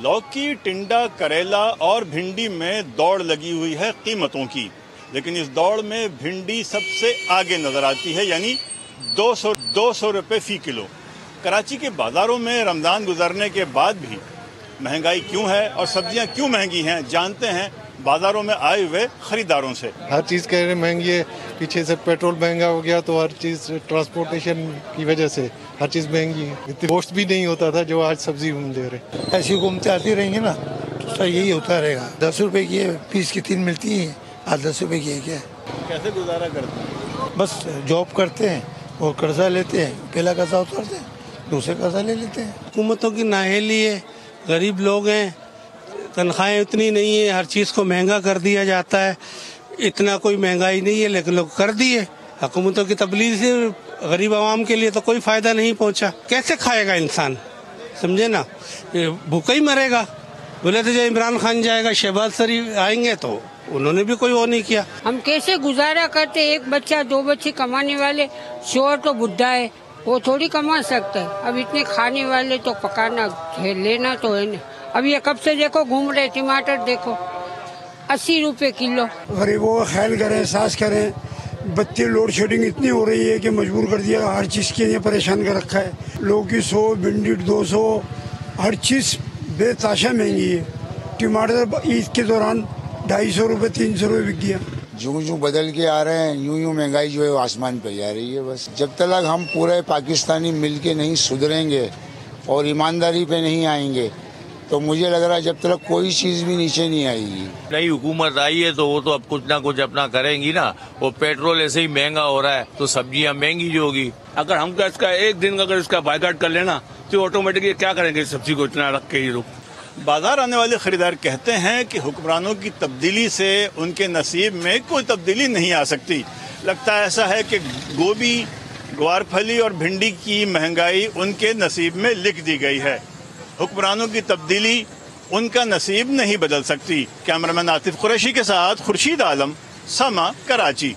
लौकी, टिंडा, करेला और भिंडी में दौड़ लगी हुई है कीमतों की, लेकिन इस दौड़ में भिंडी सबसे आगे नजर आती है, यानी 200 रुपए फी किलो। कराची के बाजारों में रमजान गुजरने के बाद भी महंगाई क्यों है और सब्जियां क्यों महंगी हैं, जानते हैं बाजारों में आए हुए खरीदारों से। हर चीज़ कह रहे महंगी है, पीछे से पेट्रोल महंगा हो गया तो हर चीज़ ट्रांसपोर्टेशन की वजह से हर चीज़ महंगी है। इतनी कॉस्ट भी नहीं होता था जो आज सब्जी हम ले रहे। ऐसी घूमते आती रहेंगे ना तो सर यही होता रहेगा। 10 रुपए की पीस की 3 मिलती है, आज 10 रुपए की है। क्या कैसे गुजारा करते हैं? बस जॉब करते हैं और कर्जा लेते हैं, पहला कर्जा उतारते हैं, दूसरे कर्जा ले लेते हैं। हुकूमतों की नाअहली है, गरीब लोग हैं, तनख्वाहें उतनी नहीं है, हर चीज़ को महंगा कर दिया जाता है। इतना कोई महंगाई नहीं है लेकिन लोग कर दिए। हुकूमतों की तब्दीली से गरीब आवाम के लिए तो कोई फ़ायदा नहीं पहुंचा। कैसे खाएगा इंसान, समझे ना, भूखा ही मरेगा। बोले तो जो इमरान खान जाएगा, शहबाज शरीफ आएंगे तो उन्होंने भी कोई वो नहीं किया। हम कैसे गुजारा करते, एक बच्चा 2 बच्चे कमाने वाले, शोहर तो बुढ़ा है, वो थोड़ी कमा सकता है। अब इतने खाने वाले तो पकाना लेना तो है ना। अब ये कब से देखो घूम रहे, टमाटर देखो 80 रुपए किलो। गरीबों का ख्याल करें, एहसास करें। बत्ती लोड शेडिंग इतनी हो रही है कि मजबूर कर दिया, हर चीज़ के लिए परेशान कर रखा है। लौकी 100, भिंडी 200, हर चीज़ बेताशा महंगी है। टमाटर ईद के दौरान 250 रुपये 300 रुपये बिक गया। यूं बदल के आ रहे हैं, यूं महंगाई जो है आसमान पे जा रही है। बस जब तक हम पूरे पाकिस्तानी मिल के नहीं सुधरेंगे और ईमानदारी पे नहीं आएंगे तो मुझे लग रहा है जब तक कोई चीज भी नीचे नहीं आएगी। नई हुकूमत आई है तो वो तो अब कुछ ना कुछ अपना करेंगी ना। वो पेट्रोल ऐसे ही महंगा हो रहा है तो सब्जियां महंगी जो होगी। अगर हम इसका एक दिन अगर इसका बायकॉट कर लेना तो ऑटोमेटिकली क्या करेंगे, सब्जी को इतना रख के ही रुक। बाजार आने वाले खरीदार कहते हैं कि हुक्मरानों की तब्दीली से उनके नसीब में कोई तब्दीली नहीं आ सकती। लगता है ऐसा है कि गोभी, ग्वारफली और भिंडी की महंगाई उनके नसीब में लिख दी गई है। हुक्मरानों की तब्दीली उनका नसीब नहीं बदल सकती। कैमरामैन आतिफ कुरैशी के साथ खुर्शीद आलम, समा, कराची।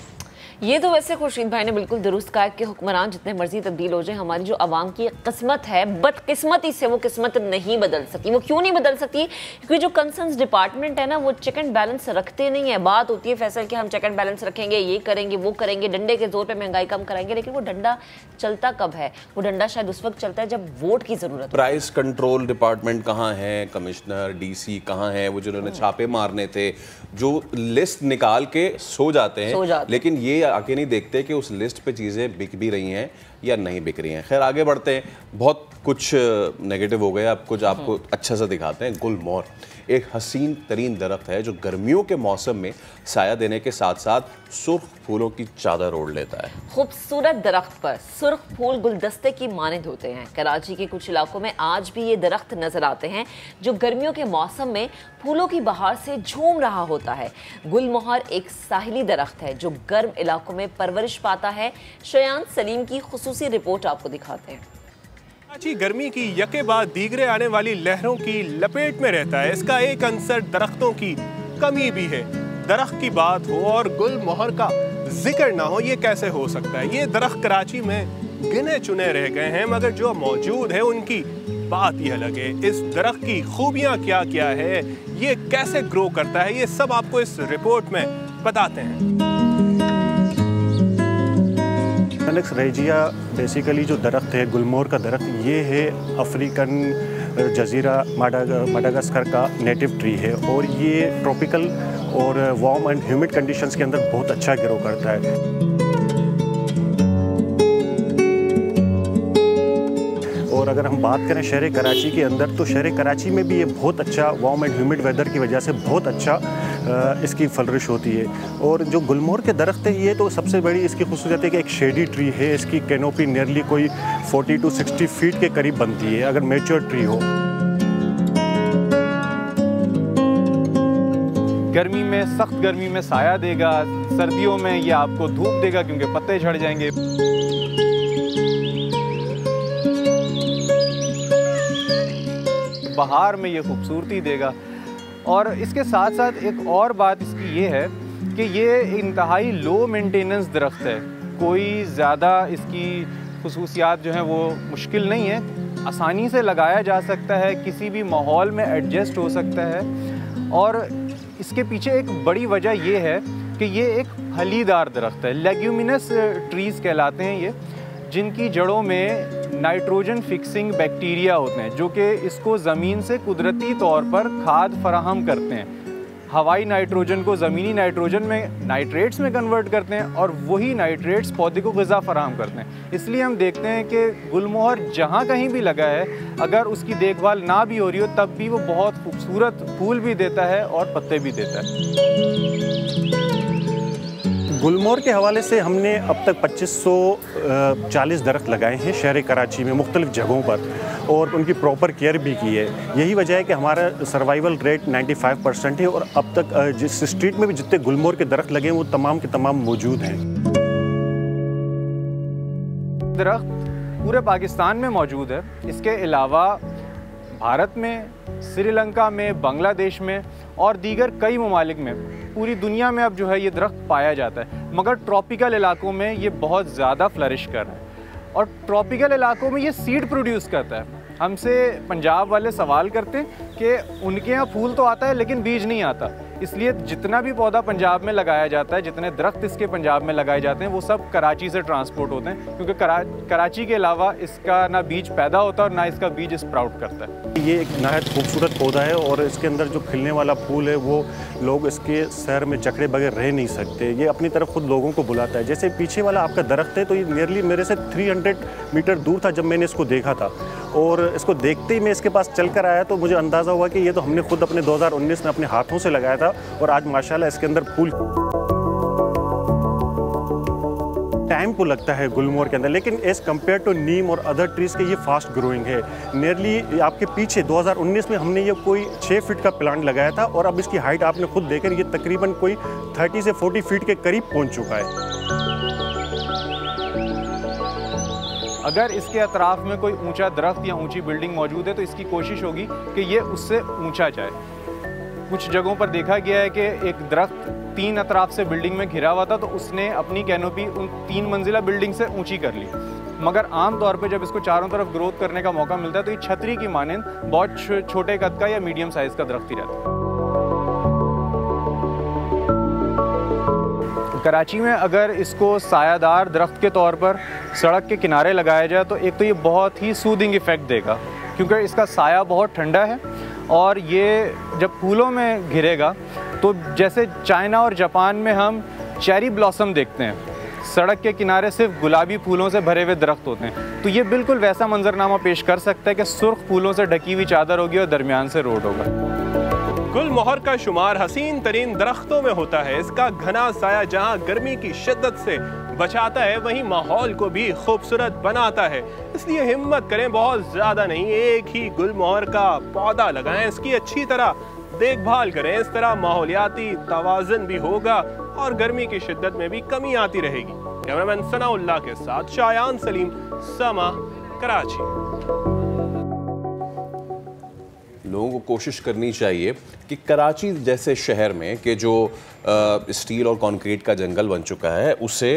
ये तो वैसे खुर्शीद भाई ने बिल्कुल दुरुस्त कहा कि हुक्मरान जितने मर्जी तब्दील हो जाए, हमारी जो आवाम की किस्मत है, बदकिस्मती से वो किस्मत नहीं बदल सकती। वो क्यों नहीं बदल सकती? क्योंकि जो कंसर्न डिपार्टमेंट है ना, वो चेक एंड बैलेंस रखते नहीं है। बात होती है फैसल कि हम चेक एंड बैलेंस रखेंगे, ये करेंगे, वो करेंगे, डंडे के जोर पे महंगाई कम कराएंगे, लेकिन वो डंडा चलता कब है? वो डंडा शायद उस वक्त चलता है जब वोट की जरूरत। प्राइस कंट्रोल डिपार्टमेंट कहाँ है, कमिश्नर, डीसी कहाँ है, वो जिन्होंने छापे मारने थे, जो लिस्ट निकाल के सो जाते हैं, लेकिन ये आके नहीं देखते कि उस लिस्ट पे चीज़ें बिक भी रही हैं या नहीं बिक रही हैं। खैर आगे बढ़ते हैं, बहुत कुछ नेगेटिव हो गया, अब कुछ आपको अच्छा सा दिखाते हैं। गुलमोहर एक हसीन तरीन दरख्त है जो गर्मियों के मौसम में साया देने के साथ साथ सुर्ख फूलों की चादर ओढ़ लेता है। खूबसूरत दरख्त पर सुर्ख फूल गुलदस्ते की मानंद होते हैं। कराची के कुछ इलाकों में आज भी ये दरख्त नजर आते हैं जो गर्मियों के मौसम में फूलों की बहार से झूम रहा होता है। गुलमोहर एक साहिली दरख्त है जो गर्म इलाकों में परवरिश पाता है। शयान सलीम की खुसूसी रिपोर्ट आपको दिखाते हैं। कराची गर्मी की यके बाद दीगरे आने वाली लहरों की लपेट में रहता है। इसका एक अंसर दरख्तों की कमी भी है। दरख्त की बात हो और गुलमोहर का जिक्र ना हो, ये कैसे हो सकता है? ये दरख्त कराची में गिने चुने रह गए हैं, मगर जो मौजूद है उनकी बात ही अलग है। इस दरख्त की खूबियां क्या क्या है, ये कैसे ग्रो करता है, ये सब आपको इस रिपोर्ट में बताते हैं। एलेक्स रेजिया बेसिकली जो दरख्त है, गुलमोहर का दरख्त, ये है अफ्रीकन जजीरा माडागास्कर का नेटिव ट्री है और ये ट्रॉपिकल और वार्म एंड ह्यूमिड कंडीशंस के अंदर बहुत अच्छा ग्रो करता है। और अगर हम बात करें शहर कराची के अंदर, तो शहर कराची में भी ये बहुत अच्छा वार्म एंड ह्यूमिड वेदर की वजह से बहुत अच्छा इसकी फलरिश होती है। और जो गुलमोहर के दरख्त है, ये तो सबसे बड़ी इसकी खूसियत है कि एक शेडी ट्री है। इसकी कैनोपी नियरली कोई 40 to 60 फीट के करीब बनती है अगर मैच्योर ट्री हो। गर्मी में, सख्त गर्मी में साया देगा, सर्दियों में ये आपको धूप देगा क्योंकि पत्ते झड़ जाएंगे। बहार में ये खूबसूरती देगा। और इसके साथ साथ एक और बात इसकी ये है कि ये इंतहाई लो मेंटेनेंस दरख्त है। कोई ज़्यादा इसकी खुसूसियात जो हैं वो मुश्किल नहीं है, आसानी से लगाया जा सकता है, किसी भी माहौल में एडजस्ट हो सकता है। और इसके पीछे एक बड़ी वजह ये है कि ये एक फलीदार दरख्त है। लेग्यूमिनस ट्रीज़ कहलाते हैं ये, जिनकी जड़ों में नाइट्रोजन फिक्सिंग बैक्टीरिया होते हैं जो कि इसको ज़मीन से कुदरती तौर पर खाद फराहम करते हैं। हवाई नाइट्रोजन को ज़मीनी नाइट्रोजन में, नाइट्रेट्स में कन्वर्ट करते हैं और वही नाइट्रेट्स पौधे को ग़िज़ा फराहम करते हैं। इसलिए हम देखते हैं कि गुलमोहर जहाँ कहीं भी लगा है, अगर उसकी देखभाल ना भी हो रही हो तब भी वो बहुत खूबसूरत फूल भी देता है और पत्ते भी देता है। गुलमोहर के हवाले से हमने अब तक 2540 दरख्त लगाए हैं शहर कराची में मुख्तलिफ जगहों पर, और उनकी प्रॉपर केयर भी की है। यही वजह है कि हमारा सर्वाइवल रेट 95% है और अब तक जिस स्ट्रीट में भी जितने गुलमोहर के दरख्त लगे हैं वो तमाम के तमाम मौजूद हैं। दरख्त पूरे पाकिस्तान में मौजूद है। इसके अलावा भारत में, श्रीलंका में, बांग्लादेश में और दीगर कई ममालिक में, पूरी दुनिया में अब जो है ये दरख्त पाया जाता है। मगर ट्रॉपिकल इलाकों में ये बहुत ज़्यादा फ्लरिश कर रहा है और ट्रॉपिकल इलाकों में ये सीड प्रोड्यूस करता है। हमसे पंजाब वाले सवाल करते हैं कि उनके यहाँ फूल तो आता है लेकिन बीज नहीं आता। इसलिए जितना भी पौधा पंजाब में लगाया जाता है, जितने दरख्त इसके पंजाब में लगाए जाते हैं, वो सब कराची से ट्रांसपोर्ट होते हैं, क्योंकि कराची के अलावा इसका ना बीज पैदा होता है और ना इसका बीज स्प्राउट करता है। ये एक नहायत खूबसूरत पौधा है और इसके अंदर जो खिलने वाला फूल है वो लोग इसके सैर में जकड़े बगैर रह नहीं सकते। ये अपनी तरफ खुद लोगों को बुलाता है। जैसे पीछे वाला आपका दरख्त है, तो ये नियरली मेरे से 300 मीटर दूर था जब मैंने इसको देखा था, और इसको देखते ही मैं इसके पास चल कर आया तो मुझे अंदाज़ा हुआ कि ये तो हमने खुद अपने 2019 में अपने हाथों से लगाया था और आज माशाल्लाह इसके अंदर फूल। टाइम को लगता है गुलमोहर के अंदर, लेकिन एज़ कम्पेयर टू नीम और अदर ट्रीज़ के ये फास्ट ग्रोइंग है। नियरली आपके पीछे 2019 में हमने ये कोई 6 फीट का प्लांट लगाया था और अब इसकी हाइट आपने खुद देखकर ये तकरीबन कोई 30 से 40 फीट के करीब पहुंच चुका है। अगर इसके अतराफ में कोई ऊंचा दरख्त या ऊंची बिल्डिंग मौजूद है तो इसकी कोशिश होगी कि ये उससे ऊंचा जाए। कुछ जगहों पर देखा गया है कि एक दरख्त 3 अतराफ से बिल्डिंग में घिरा हुआ था तो उसने अपनी कैनोपी उन 3 मंजिला बिल्डिंग से ऊंची कर ली। मगर आम तौर पे जब इसको चारों तरफ ग्रोथ करने का मौका मिलता है तो ये छतरी की मानंद बहुत छोटे कद का या मीडियम साइज़ का दरख्त ही रहता है। कराची में अगर इसको सायादार दरख्त के तौर पर सड़क के किनारे लगाया जाए तो एक तो ये बहुत ही सूदिंग इफ़ेक्ट देगा, क्योंकि इसका साया बहुत ठंडा है और ये जब फूलों में घिरेगा तो जैसे चाइना और जापान में हम चेरी ब्लॉसम देखते हैं, सड़क के किनारे सिर्फ गुलाबी फूलों से भरे हुए दरख्त होते हैं, तो ये बिल्कुल वैसा मंजरनामा पेश कर सकता है कि सुर्ख फूलों से ढकी हुई चादर होगी और दरमियान से रोड होगा। गुलमोहर का शुमार हसीन तरीन दरख्तों में होता है। इसका घना साया जहां गर्मी की शिद्दत से बचाता है, वहीं माहौल को भी खूबसूरत बनाता है। इसलिए हिम्मत करें, बहुत ज्यादा नहीं, एक ही गुलमोहर का पौधा लगाएं, इसकी अच्छी तरह देखभाल करें। इस तरह माहौलियाती तवाज़ुन भी होगा और गर्मी की शिद्दत में भी कमी आती रहेगी। कैमरामैन सनाउल्लाह के साथ शायान सलीम, समा, कराची। लोगों को कोशिश करनी चाहिए कि कराची जैसे शहर में कि जो स्टील और कंक्रीट का जंगल बन चुका है, उसे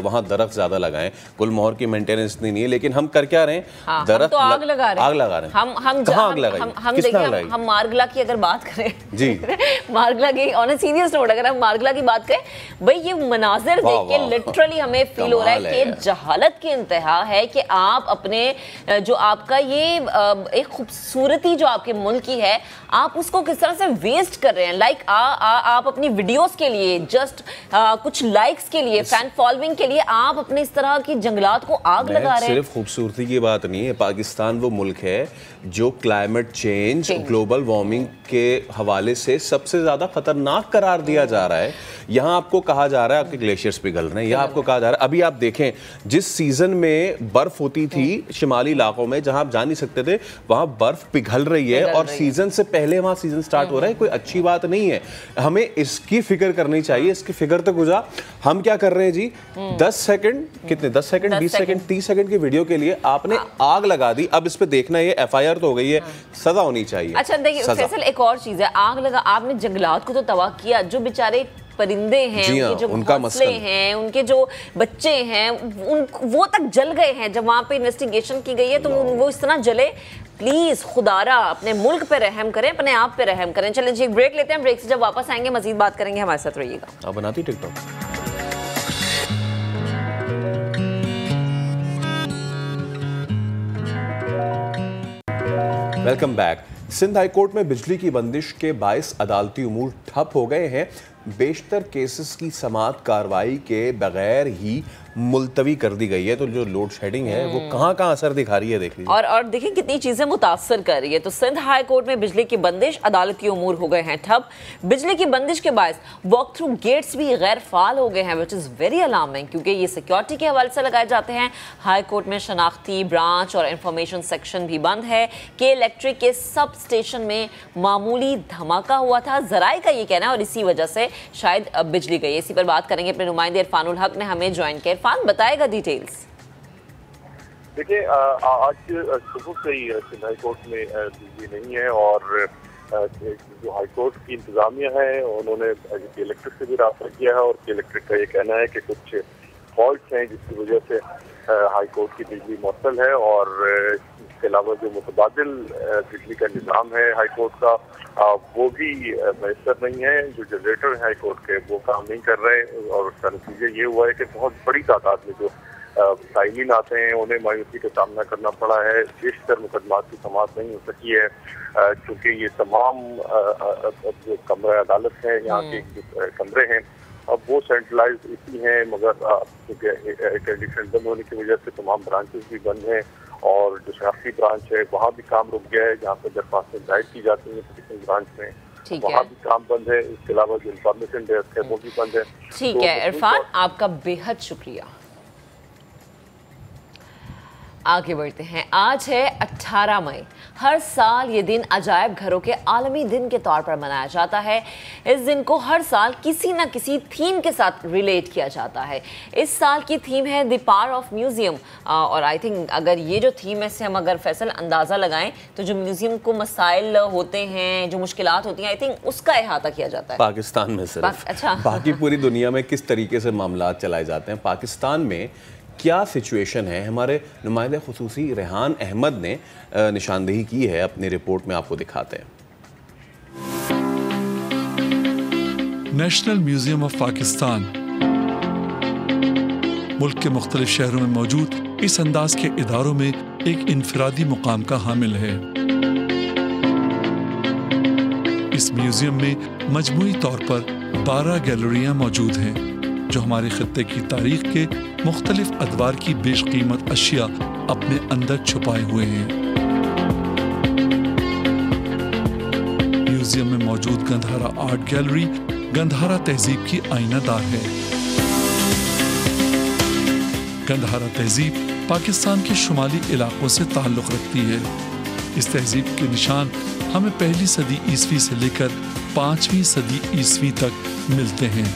वहाँ दरख्त ज़्यादा लगाएं। गुलमोहर की मेंटेनेंस इतनी नहीं है, लेकिन हम कर क्या रहे हैं? हाँ, दरख्त तो आग लगा रहे हैं। आग लगा रहे हैं। हम कहाँ आग लगाएंगे? हम मारगला की अगर बात करें जी मारगला की ऑन अ सीरियस नोट, अगर हम मारगला की बात करें, भाई ये मनाजिर देख के लिटरली हमें फील हो रहा है कि जहालत की इंतहा है कि आप अपने जो आपका ये एक खूबसूरती जो आपके मुल्क की है, आप उसको किस तरह से वेस्ट कर रहे हैं। लाइक आप अपनी वीडियोस के लिए जस्ट कुछ लाइक्स के लिए, फैन फॉलोइंग के लिए आप अपने इस तरह की जंगलात को आग लगा रहे हैं। सिर्फ खूबसूरती की बात नहीं है, पाकिस्तान वो मुल्क है जो क्लाइमेट चेंज, ग्लोबल वार्मिंग के हवाले से सबसे ज्यादा खतरनाक करार दिया जा रहा है। यहाँ आपको कहा जा रहा है आपके ग्लेशियर्स पिघल रहे हैं, यहाँ आपको कहा जा रहा है, अभी आप देखें जिस सीजन में बर्फ होती थी शिमाली इलाकों में जहां आप जा नहीं सकते थे, वहां बर्फ पिघल रही है और सीजन से पहले वहां सीजन स्टार्ट हो रहा है। कोई अच्छी बात नहीं है, हमें इसकी फिक्र करनी चाहिए, इसकी फिक्र तो गुजरा। हम क्या कर रहे हैं जी, 10 सेकंड, कितने 10 सेकंड, 20 सेकंड, 30 सेकंड की वीडियो के लिए आपने आग लगा दी। अब इस पे देखना, ये FIR तो हो गई है, सजा होनी चाहिए। अच्छा देखिए फैसल, एक और चीज है, आग लगा, आपने जंगलात को तो तबाह किया, जो बेचारे परिंदे हैं, उनके जो घोंसले हैं, उनके जो बच्चे हैं, वो तक जल गए हैं। जब वहां पे इन्वेस्टिगेशन की गई है तो वो इस तरह जले। प्लीज खुदारा अपने मुल्क पे रहम करें, अपने आप पे रहम करें। चलें जी, एक ब्रेक लेते हैं, ब्रेक से जब वापस आएंगे मजीद बात करेंगे, हमारे साथ रहिएगा। आप बनाती TikTok? Welcome back. Sindh high court में बिजली की बंदिश के बायस अदालती उमूर ठप हो गए हैं। बेशतर केसेस की समाअत कार्रवाई के बगैर ही मुलतवी कर दी गई है। तो जो लोड शेडिंग है वो कहाँ असर दिखा रही है, देख लीजिए। और देखिए कितनी चीजें मुतासर कर रही है। तो सिंध हाई कोर्ट में बिजली की बंदिश, अदालती उमूर हो गए हैं ठप। बिजली की बंदिश के बायस वॉक थ्रू गेट्स भी गैर फाल हो गए हैं, विच इज वेरी अलार्मिंग, क्योंकि ये सिक्योरिटी के हवाले से लगाए जाते हैं। हाई कोर्ट में शनाख्ती ब्रांच और इंफॉर्मेशन सेक्शन भी बंद है। के इलेक्ट्रिक के सब स्टेशन में मामूली धमाका हुआ था, जराए का ये कहना है, और इसी वजह से शायद बिजली गई। इसी पर बात करेंगे, अपने नुमाइंदे इरफानुल हक ने हमें ज्वाइन किया। इरफान बताएगा डिटेल्स। देखिए आज सुबह से ही सिंध हाई कोर्ट में बिजली नहीं है और जो हाई कोर्ट की इंतजामिया है उन्होंने इलेक्ट्रिक से भी राब्ता किया है और इलेक्ट्रिक का ये कहना है कि कुछ फॉल्ट हैं जिसकी वजह से हाई कोर्ट की बिजली मुअत्तल है। और इसके अलावा जो मुतबादिल बिजली का निज़ाम है हाई कोर्ट का वो भी मैसर नहीं है। जो जनरेटर है हाई कोर्ट के वो काम नहीं कर रहे और उसका नतीजा ये हुआ है कि बहुत बड़ी तादाद में जो साइलिन आते हैं उन्हें मायूसी का सामना करना पड़ा है। बेशतर मुकदमात की समाअत नहीं हो सकी है क्योंकि ये तमाम जो कमरा अदालत हैं यहाँ के कमरे हैं अब वो सेंट्रलाइज इसी हैं, मगर क्योंकि एडिशन बंद होने की वजह से तमाम ब्रांचेस भी बंद हैं और जो शनाख्ती ब्रांच है वहाँ भी काम रुक गया है जहाँ पर दरख्वास्तें दायर की जाती हैं पिटिशन ब्रांच में, वहाँ भी काम बंद है। इसके अलावा जो इंफॉर्मेशन डेस्क है वो भी बंद है। ठीक है इरफान, आपका बेहद शुक्रिया। आगे बढ़ते हैं। आज है 18 मई। हर साल ये दिन अजायब घरों के आलमी दिन के तौर पर मनाया जाता है। इस दिन को हर साल किसी न किसी थीम के साथ रिलेट किया जाता है। इस साल की थीम है द पावर ऑफ म्यूजियम और आई थिंक अगर ये जो थीम है से हम अगर फैसल अंदाज़ा लगाएं तो जो म्यूजियम को मसाइल होते हैं, जो मुश्किलात होती हैं, आई थिंक उसका अहाता किया जाता है पाकिस्तान में सिर्फ। अच्छा बाकी पूरी दुनिया में किस तरीके से मामला चलाए जाते हैं, पाकिस्तान में क्या सिचुएशन है, हमारे नुमाइंदे खुसूसी रेहान अहमद ने निशानदेही की है अपनी रिपोर्ट में, आपको दिखाते हैं। नेशनल म्यूजियम ऑफ पाकिस्तान मुल्क के मुख्तलिफ शहरों में मौजूद इस अंदाज के इदारों में एक इनफरादी मुकाम का हामिल है। इस म्यूजियम में मजमूई तौर पर 12 गैलरियां मौजूद हैं जो हमारे खित्ते की तारीख के मुख्तलिफ अदवार की बेशकीमत अशिया अपने अंदर छुपाए हुए हैं। म्यूजियम में मौजूद गंधारा आर्ट गैलरी गंधारा तहजीब की आईनादार है। गंधारा तहजीब पाकिस्तान के शुमाली इलाकों से ताल्लुक़ रखती है। इस तहजीब के निशान हमें 1वीं सदी ईस्वी से लेकर 5वीं सदी ईस्वी तक मिलते हैं।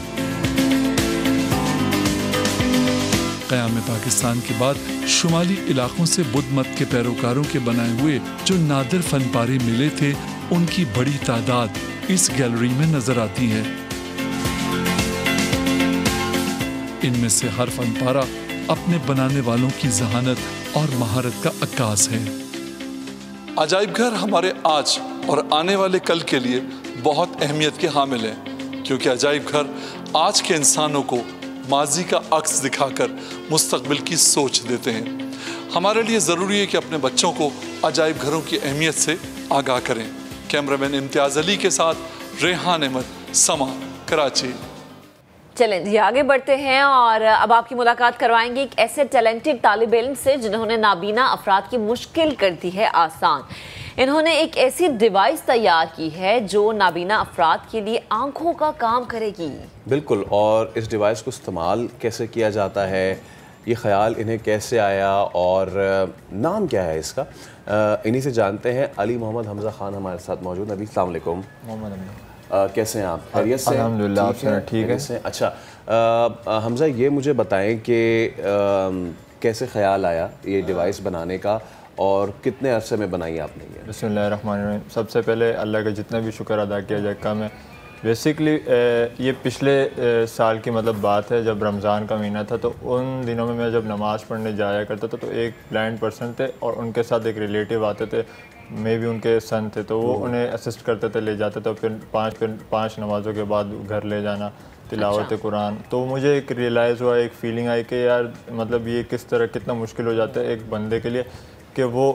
क़याम पाकिस्तान के बाद शुमाली इलाकों से बुद्ध मत के पैरोकारों के बनाए हुए जो नादिर फनपारे मिले थे उनकी बड़ी तादाद इस गैलरी में नजर आती है। में से हर फन पारा अपने बनाने वालों की जहानत और महारत का अक्कास है। अजायब घर हमारे आज और आने वाले कल के लिए बहुत अहमियत के हामिल हैं, क्योंकि अजायब घर आज के इंसानों को माजी का अक्स दिखाकर मुस्तकबिल की सोच देते हैं। हमारे लिए ज़रूरी है कि अपने बच्चों को अजायब घरों की अहमियत से आगाह करें। कैमरामैन इम्तियाज़ अली के साथ रेहान अहमद, समा, कराची। चलें जी आगे बढ़ते हैं और अब आपकी मुलाकात करवाएंगे एक ऐसे टैलेंटेड तालिब इल्म से जिन्होंने नाबीना अफराद की मुश्किल कर दी है आसान। इन्होंने एक ऐसी डिवाइस तैयार की है जो नाबीना अफराद के लिए आंखों का काम करेगी। बिल्कुल, और इस डिवाइस को इस्तेमाल कैसे किया जाता है, ये ख्याल इन्हें कैसे आया और नाम क्या है इसका, इन्हीं से जानते हैं। अली मोहम्मद हमजा खान हमारे साथ मौजूद। अली अस्सलाम वालेकुम। कैसे हैं आप? खैरियत से? अल्हम्दुलिल्लाह, आप सुनाएं? ठीक है। अच्छा हमजा, ये मुझे बताएं कि कैसे ख्याल आया ये डिवाइस बनाने का और कितने अरसे में बनाई आपने ये? बिस्मिल्लाहिर्रहमानिर्रहीम। सबसे पहले अल्लाह का जितना भी शुक्र अदा किया जाए कम है। बेसिकली ये पिछले साल की मतलब बात है, जब रमज़ान का महीना था, तो उन दिनों में मैं जब नमाज़ पढ़ने जाया करता था तो एक ब्लाइंड पर्सन थे और उनके साथ एक रिलेटिव आते थे, मे भी उनके सन थे, तो वो उन्हें असिस्ट करते थे, ले जाते थे। फिर पाँच नमाज़ों के बाद घर ले जाना, तिलावत कुरान। तो मुझे एक रियलाइज़ हुआ, एक फ़ीलिंग आई कि यार मतलब ये किस तरह कितना मुश्किल हो जाता है एक बंदे के लिए कि वो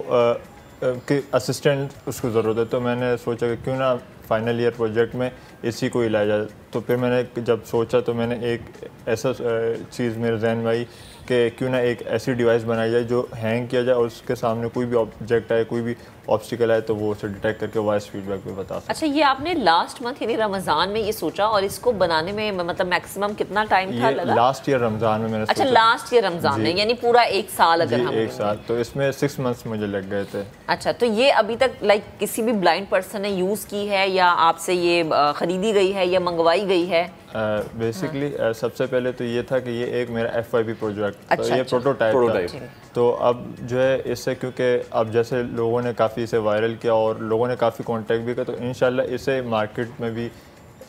कि असिस्टेंट उसको ज़रूरत है। तो मैंने सोचा कि क्यों ना फाइनल ईयर प्रोजेक्ट में इसी को ही लाया जाए। तो फिर मैंने जब सोचा तो मैंने एक ऐसा चीज़ मेरे जहन में आई कि क्यों ना एक ऐसी डिवाइस बनाई जाए जो हैंग किया जाए और उसके सामने कोई भी ऑब्जेक्ट आए, कोई भी ऑब्स्टिकल आए, तो वो उसे डिटेक्ट करके वॉइस फीडबैक पे बता सकते। अच्छा, ये आपने लास्ट मंथ यानी रमज़ान में ये सोचा और इसको बनाने में मतलब मैक्सिमम कितना टाइम था लगा? लास्ट ईयर रमज़ान में मैंने अच्छा, लास्ट ईयर रमज़ान में, यानी पूरा एक साल अगर हम एक साल, तो इसमें 6 मंथ्स मुझे लग गए थे। अच्छा, तो ये अभी तक लाइक किसी भी ब्लाइंड पर्सन ने यूज़ की है या आपसे ये ख़रीदी गई है या मंगवाई गई है? बेसिकली सबसे पहले तो ये था कि ये एक मेरा FYP प्रोजेक्ट, तो ये प्रोटोटाइप था। तो अब जो है इससे, क्योंकि अब जैसे लोगों ने काफ़ी इसे वायरल किया और लोगों ने काफ़ी कांटेक्ट भी किया, तो इंशाल्लाह इसे मार्केट में भी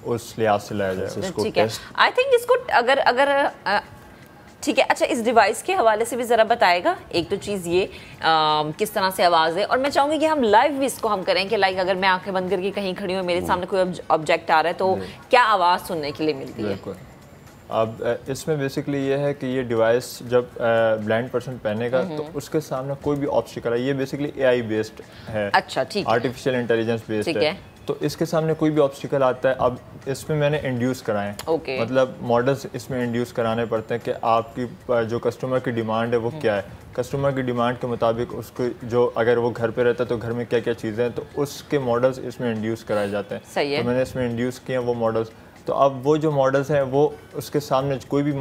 उस लिहाज से लाया जाए। ठीक है, आई थिंक इसको अगर ठीक है। अच्छा, इस डिवाइस के हवाले से भी ज़रा बताएगा। एक तो चीज़ ये किस तरह से आवाज़ है, और मैं चाहूँगी कि हम लाइव भी इसको हम करें कि लाइक अगर मैं आंखें बंद करके कहीं खड़ी हूँ, मेरे सामने कोई ऑब्जेक्ट आ रहा है, तो क्या आवाज़ सुनने के लिए मिलती है? अब इसमें बेसिकली ये है कि ये डिवाइस जब ब्लाइंड पर्सन पहनेगा तो उसके सामने कोई भी ऑब्स्टिकल है, ये बेसिकली AI बेस्ड है। अच्छा, ठीक है, आर्टिफिशियल इंटेलिजेंस बेस्ड है। तो इसके सामने कोई भी ऑब्स्टिकल आता है, अब इसमें मैंने इंड्यूस कराएं, मतलब मॉडल्स इसमें इंड्यूस कराने पड़ते हैं कि आपकी जो कस्टमर की डिमांड है वो क्या है। कस्टमर की डिमांड के मुताबिक उसको जो अगर वो घर पे रहता है तो घर में क्या क्या चीज़ें हैं, तो उसके मॉडल्स इसमें इंड्यूस कराए जाते हैं। सही है। तो मैंने इसमें इंड्यूस किए हैं वो मॉडल्स। तो अब वो जो मॉडल्स हैं वो उसके सामने कोई भी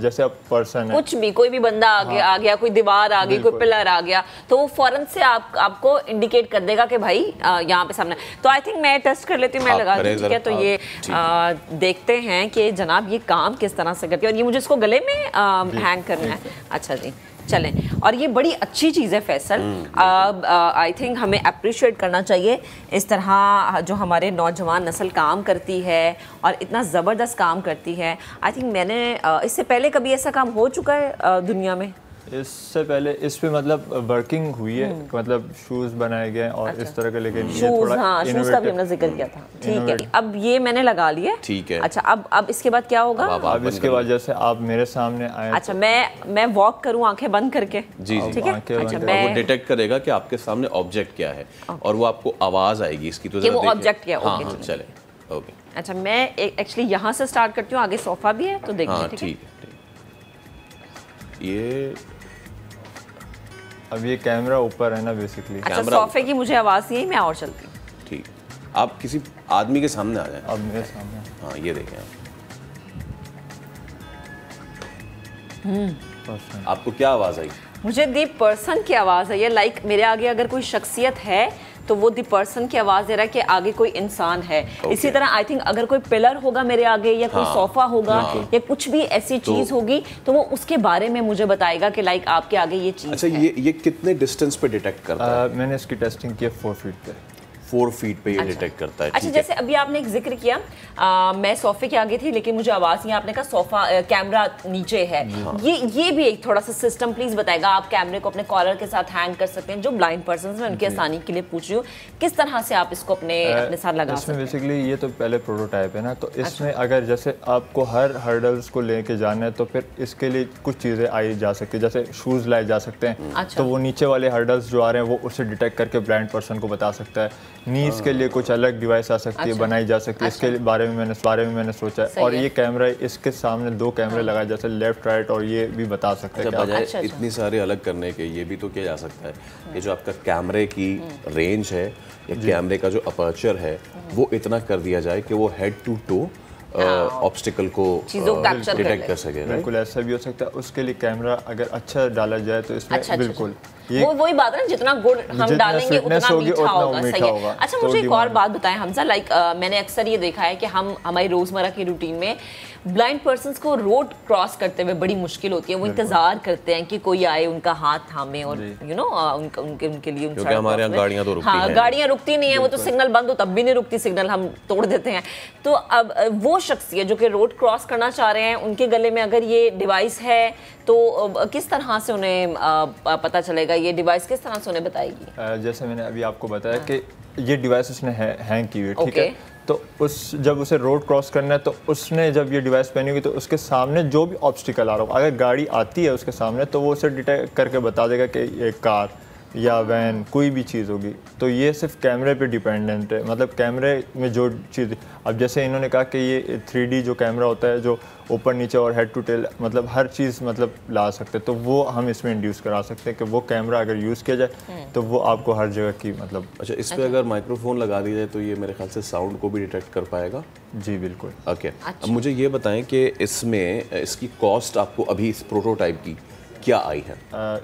जैसे अब पर्सन है, कुछ भी, कोई भी बंदा आ गया, कोई दीवार आ गई, कोई पिलर आ गया, तो वो फौरन से आपको इंडिकेट कर देगा कि भाई यहाँ पे सामने। तो आई थिंक मैं टेस्ट कर लेती हूँ, मैं लगा दूँ, ठीक है। तो ये देखते हैं कि जनाब ये काम किस तरह से करती है, और ये मुझे इसको गले में हैंग करना है। अच्छा जी, चलें। और ये बड़ी अच्छी चीज़ है फैसल, आई थिंक हमें अप्रिशिएट करना चाहिए इस तरह जो हमारे नौजवान नस्ल काम करती है और इतना ज़बरदस्त काम करती है। आई थिंक मैंने इससे पहले कभी ऐसा काम हो चुका है दुनिया में? इससे पहले इस पे मतलब वर्किंग हुई है, मतलब शूज़ बनाए गए और अच्छा। इस तरह के, लेकिन ये थोड़ा शूज़ का भी हमने जिक्र किया था। ठीक है, अब ये मैंने लगा लिया। ठीक है। अच्छा, अब इसके बाद क्या होगा? अब इसके बाद जैसे आप मेरे सामने आए, अच्छा, मैं वॉक करूं आंखें बंद करके? जी, ठीक है। अच्छा, वो डिटेक्ट करेगा कि आपके सामने ऑब्जेक्ट क्या है और वो आपको आवाज़ आएगी इसकी, तो वो ऑब्जेक्ट क्या है। हाँ, चले, ओके। अच्छा, मैं एक्चुअली यहाँ से स्टार्ट करती हूँ, आगे सोफा भी है तो देखिए। ठीक है। ये अब ये कैमरा ऊपर है ना बेसिकली। अच्छा, सोफे की मुझे आवाज़ यही, मैं और चलती हूँ। ठीक, आप किसी आदमी के सामने आ जाएं। अब मेरे सामने, हाँ, ये देखें आप। आपको क्या आवाज़ आई? मुझे दी पर्सन की आवाज़ है, ये लाइक मेरे आगे अगर कोई शख्सियत है तो वो दी पर्सन की आवाज़ दे रहा है कि आगे कोई इंसान है। इसी तरह आई थिंक अगर कोई पिलर होगा मेरे आगे या कोई सोफा होगा या कुछ भी ऐसी चीज़ होगी तो वो उसके बारे में मुझे बताएगा कि लाइक आपके आगे ये चीज़। अच्छा, ये कितने डिस्टेंस पे डिटेक्ट करता है? मैंने इसकी टेस्टिंग की 4 फीट पे। 4 फीट पे ये डिटेक्ट करता है। अच्छा, जैसे अभी आपने एक जिक्र किया, मैं सोफे के आगे थी लेकिन मुझे आवाज नहीं, आपने कहा सोफा कैमरा नीचे है। ये भी एक थोड़ा सा सिस्टम प्लीज बताएगा। आप कैमरे को अपने कॉलर के साथ हैंग कर सकते हैं, जो ब्लाइंड पर्सन हैं उनकी आसानी के लिए पूछ रही हूँ, किस तरह से आप इसको अपने साथ लगा सकते हैं? बेसिकली ये तो पहले प्रोटोटाइप है ना, तो इसमें अगर जैसे आपको हर हर्डल्स को लेके जाना है तो फिर इसके लिए कुछ चीज़ें आई जा सकती है, जैसे शूज़ लाए जा सकते हैं। तो वो नीचे वाले हर्डल्स जो आ रहे हैं वो उसे डिटेक्ट करके ब्लाइंड पर्सन को बता सकता है। नीज के लिए कुछ अलग डिवाइस आ सकती है, बनाई जा सकती है। इसके बारे में मैंने सोचा है। और ये कैमरा, इसके सामने 2 कैमरे लगाए जैसे लेफ्ट राइट, और ये भी बता सकते हैं। बजाय इतनी सारे अलग करने के ये भी तो किया जा सकता है, ये जो आपका कैमरे की रेंज है या कैमरे का जो अपर्चर है वो इतना कर दिया जाए कि वो हेड टू टो ऑब्स्टिकल को डिटेक्ट कर सके। बिल्कुल ऐसा भी हो सकता है। उसके लिए कैमरा अगर अच्छा डाला जाए तो इसमें बिल्कुल वो वही बात है ना, जितना गुड़ हम डालेंगे उतना मीठा होगा। सही है। अच्छा, मुझे एक और बात बताएं हमजा, मैंने अक्सर ये देखा है कि हम हमारी रोजमर्रा की रूटीन में ब्लाइंड पर्सन्स को रोड क्रॉस करते हुए बड़ी मुश्किल होती है। वो इंतजार करते हैं कि कोई आए, उनका हाथ थामे और उनके लिए क्योंकि हमारे यहाँ गाड़ियाँ तो रुकती हैं। गाड़ियाँ रुकती नहीं है, वो तो सिग्नल बंद हो तब भी नहीं रुकती, सिग्नल हम तोड़ देते हैं। तो अब वो शख्सियत जो कि रोड क्रॉस करना चाह रहे हैं, उनके गले में अगर ये डिवाइस है तो किस तरह से उन्हें पता चलेगा, ये डिवाइस किस तरह से उन्हें बताएगी? जैसे मैंने अभी आपको बताया कि ये डिवाइस उसने हैंग की हुई है, ठीक है। तो जब उसे रोड क्रॉस करना है तो उसने जब ये डिवाइस पहनी होगी तो उसके सामने जो भी ऑब्स्टिकल आ रहा हो, अगर गाड़ी आती है उसके सामने तो वो उसे डिटेक्ट करके बता देगा कि ये कार या वैन कोई भी चीज़ होगी। तो ये सिर्फ कैमरे पे डिपेंडेंट है, मतलब कैमरे में जो चीज़, अब जैसे इन्होंने कहा कि ये 3D जो कैमरा होता है जो ऊपर नीचे और हेड टू टेल मतलब हर चीज़ मतलब ला सकते हैं, तो वो हम इसमें इंड्यूस करा सकते हैं कि वो कैमरा अगर यूज़ किया जाए तो वो आपको हर जगह की मतलब। अच्छा, इस पर अगर माइक्रोफोन लगा दी जाए तो ये मेरे ख्याल से साउंड को भी डिटेक्ट कर पाएगा। जी बिल्कुल। ओके, अब मुझे ये बताएं कि इसमें इसकी कॉस्ट आपको अभी इस प्रोटोटाइप की क्या आई है?